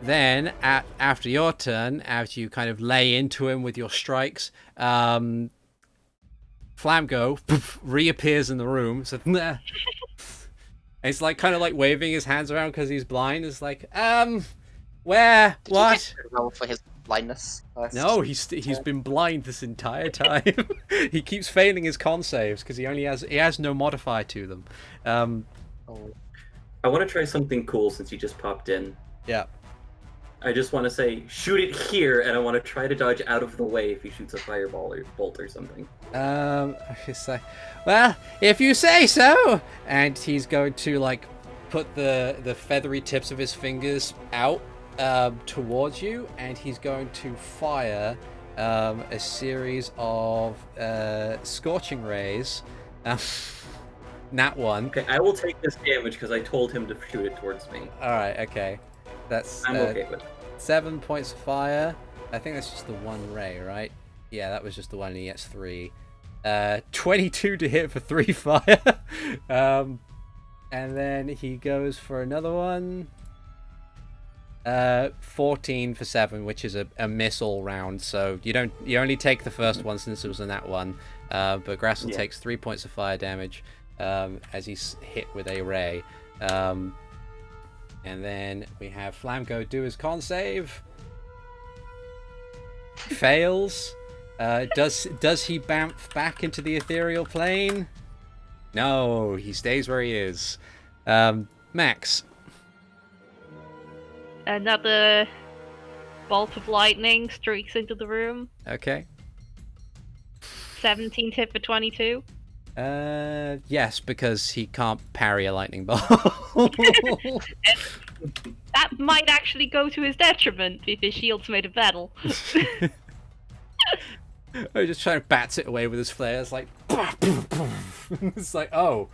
then after your turn, after you kind of lay into him with your strikes, Flamgo reappears in the room. So nah. It's like kind of like waving his hands around because he's blind. It's like, where? Did What? you roll for his blindness first? No, he's been blind this entire time. He keeps failing his con saves because he has no modifier to them. Oh. I want to try something cool since you just popped in. Yeah. I just want to say, shoot it here, and I want to try to dodge out of the way if he shoots a fireball or bolt or something. It's like, well, if you say so. And he's going to like put the feathery tips of his fingers out towards you, and he's going to fire a series of scorching rays. Nat 1. Okay, I will take this damage because I told him to shoot it towards me. Alright, okay. That's I'm okay with it. 7 points of fire. I think that's just the one ray, right? Yeah, that was just the one, and he gets 3. 22 to hit for 3 fire. And then he goes for another one. 14 for 7, which is a miss all round. So you only take the first one since it was a nat 1. But Grassel takes 3 points of fire damage as he's hit with a ray. And then we have Flamgo do his con save. Fails. Does he bounce back into the ethereal plane? No, he stays where he is. Max. Another bolt of lightning streaks into the room. Okay. 17 hit for 22. Yes, because he can't parry a lightning bolt. That might actually go to his detriment if his shield's made of metal. He just trying to bats it away with his flare. It's like, it's like, oh.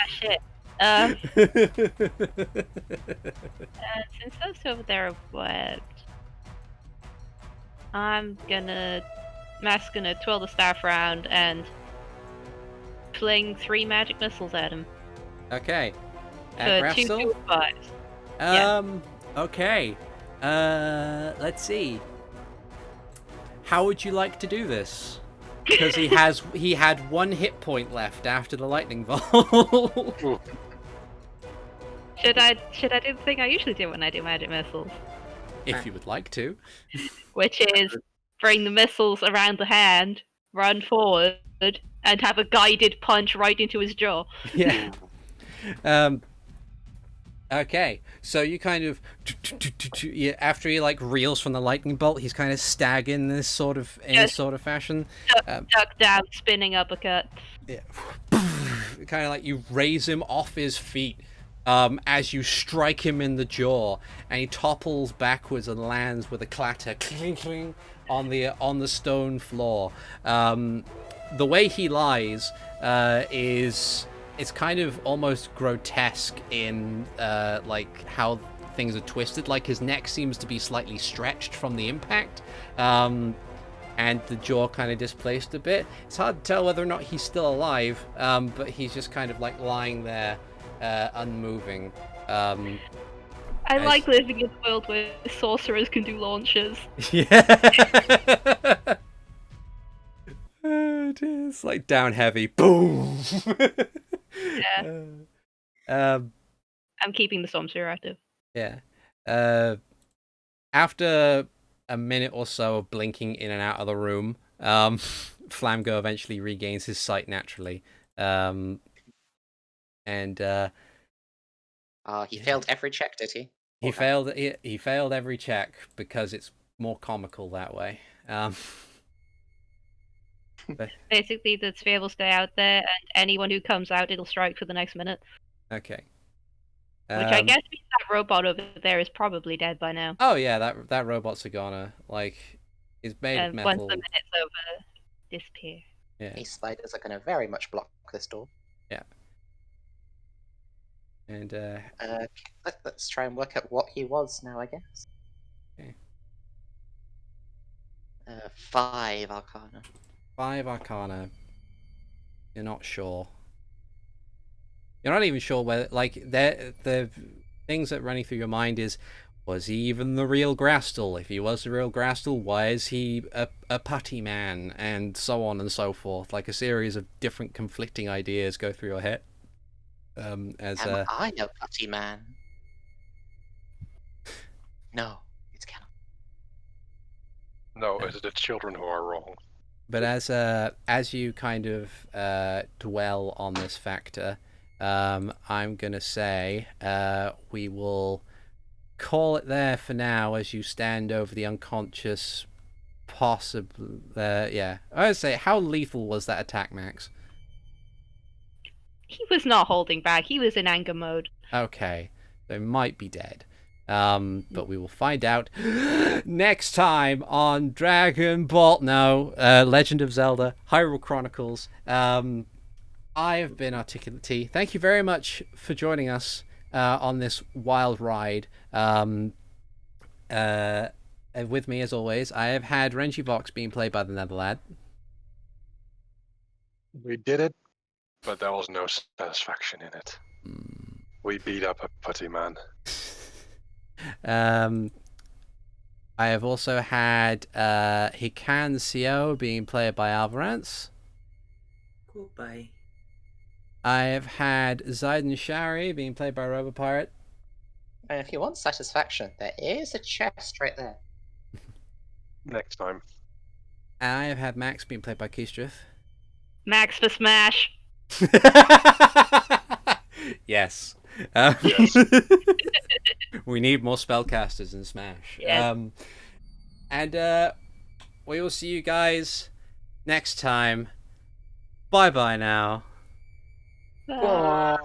Shit. Since those two over there are webbed, Matt's gonna twirl the staff around and fling 3 magic missiles at him. Okay. For 2 Grafsel? 2 5s. Okay. Let's see. How would you like to do this? Because he had 1 hit point left after the lightning bolt. Should I do the thing I usually do when I do magic missiles? If you would like to. Which is bring the missiles around the hand, run forward, and have a guided punch right into his jaw. Yeah. Okay, so you kind of after he like reels from the lightning bolt, he's kind of staggering in this sort of fashion. Duck down, spinning uppercut. Yeah. Kind of like you raise him off his feet as you strike him in the jaw, and he topples backwards and lands with a clatter, cling cling, on the stone floor. The way he lies is. It's kind of almost grotesque in like how things are twisted. Like his neck seems to be slightly stretched from the impact, and the jaw kind of displaced a bit. It's hard to tell whether or not he's still alive, but he's just kind of like lying there, unmoving. I like living in a world where sorcerers can do launches. Yeah. It is like down heavy, boom. Yeah. Um, I'm keeping the storm sphere active. yeah. After a minute or so of blinking in and out of the room, Flamgo eventually regains his sight naturally. And He Yeah. failed every check, did he? he Or no? failed. He failed every check because it's more comical that way. But- Basically, the sphere will stay out there, and anyone who comes out, it'll strike for the next minute. okay. Which I guess means that robot over there is probably dead by now. Oh yeah, that robot's a goner. Like, it's made of And once metal. the minute's over, disappear. Yeah. These spiders are going to very much block this door. Yeah. And Let's try and work out what he was now, I guess. Okay. 5 Arcana. 5 Arcana. You're not sure. You're not even sure whether, like, the things that running through your mind is, was he even the real Grastel? If he was the real Grastel, why is he a putty man? And so on and so forth. Like, a series of different conflicting ideas go through your head. Am I no putty man? No, it's Callum. No, it's the children who are wrong. But as you kind of dwell on this factor, I'm gonna say we will call it there for now as you stand over the unconscious, possible. Yeah, I would say, how lethal was that attack, Max? He was not holding back. He was in anger mode. Okay, they might be dead. But we will find out next time on Dragon Ball. No, Legend of Zelda: Hyrule Chronicles. I have been ArticulateT. Thank you very much for joining us on this wild ride. With me, as always, I have had Renji Vox being played by TheNetherlad. We did it, but there was no satisfaction in it. We beat up a putty man. I have also had Hikan Sio being played by Alvarance. Goodbye. I have had Ziden Shari being played by RoboPirate. And if you want satisfaction, there is a chest right there. Next time. And I have had Max being played by Keistrith. Max for Smash. Yes. Yes. We need more spellcasters in Smash. Yes. And we will see you guys next time. Bye bye now. Bye.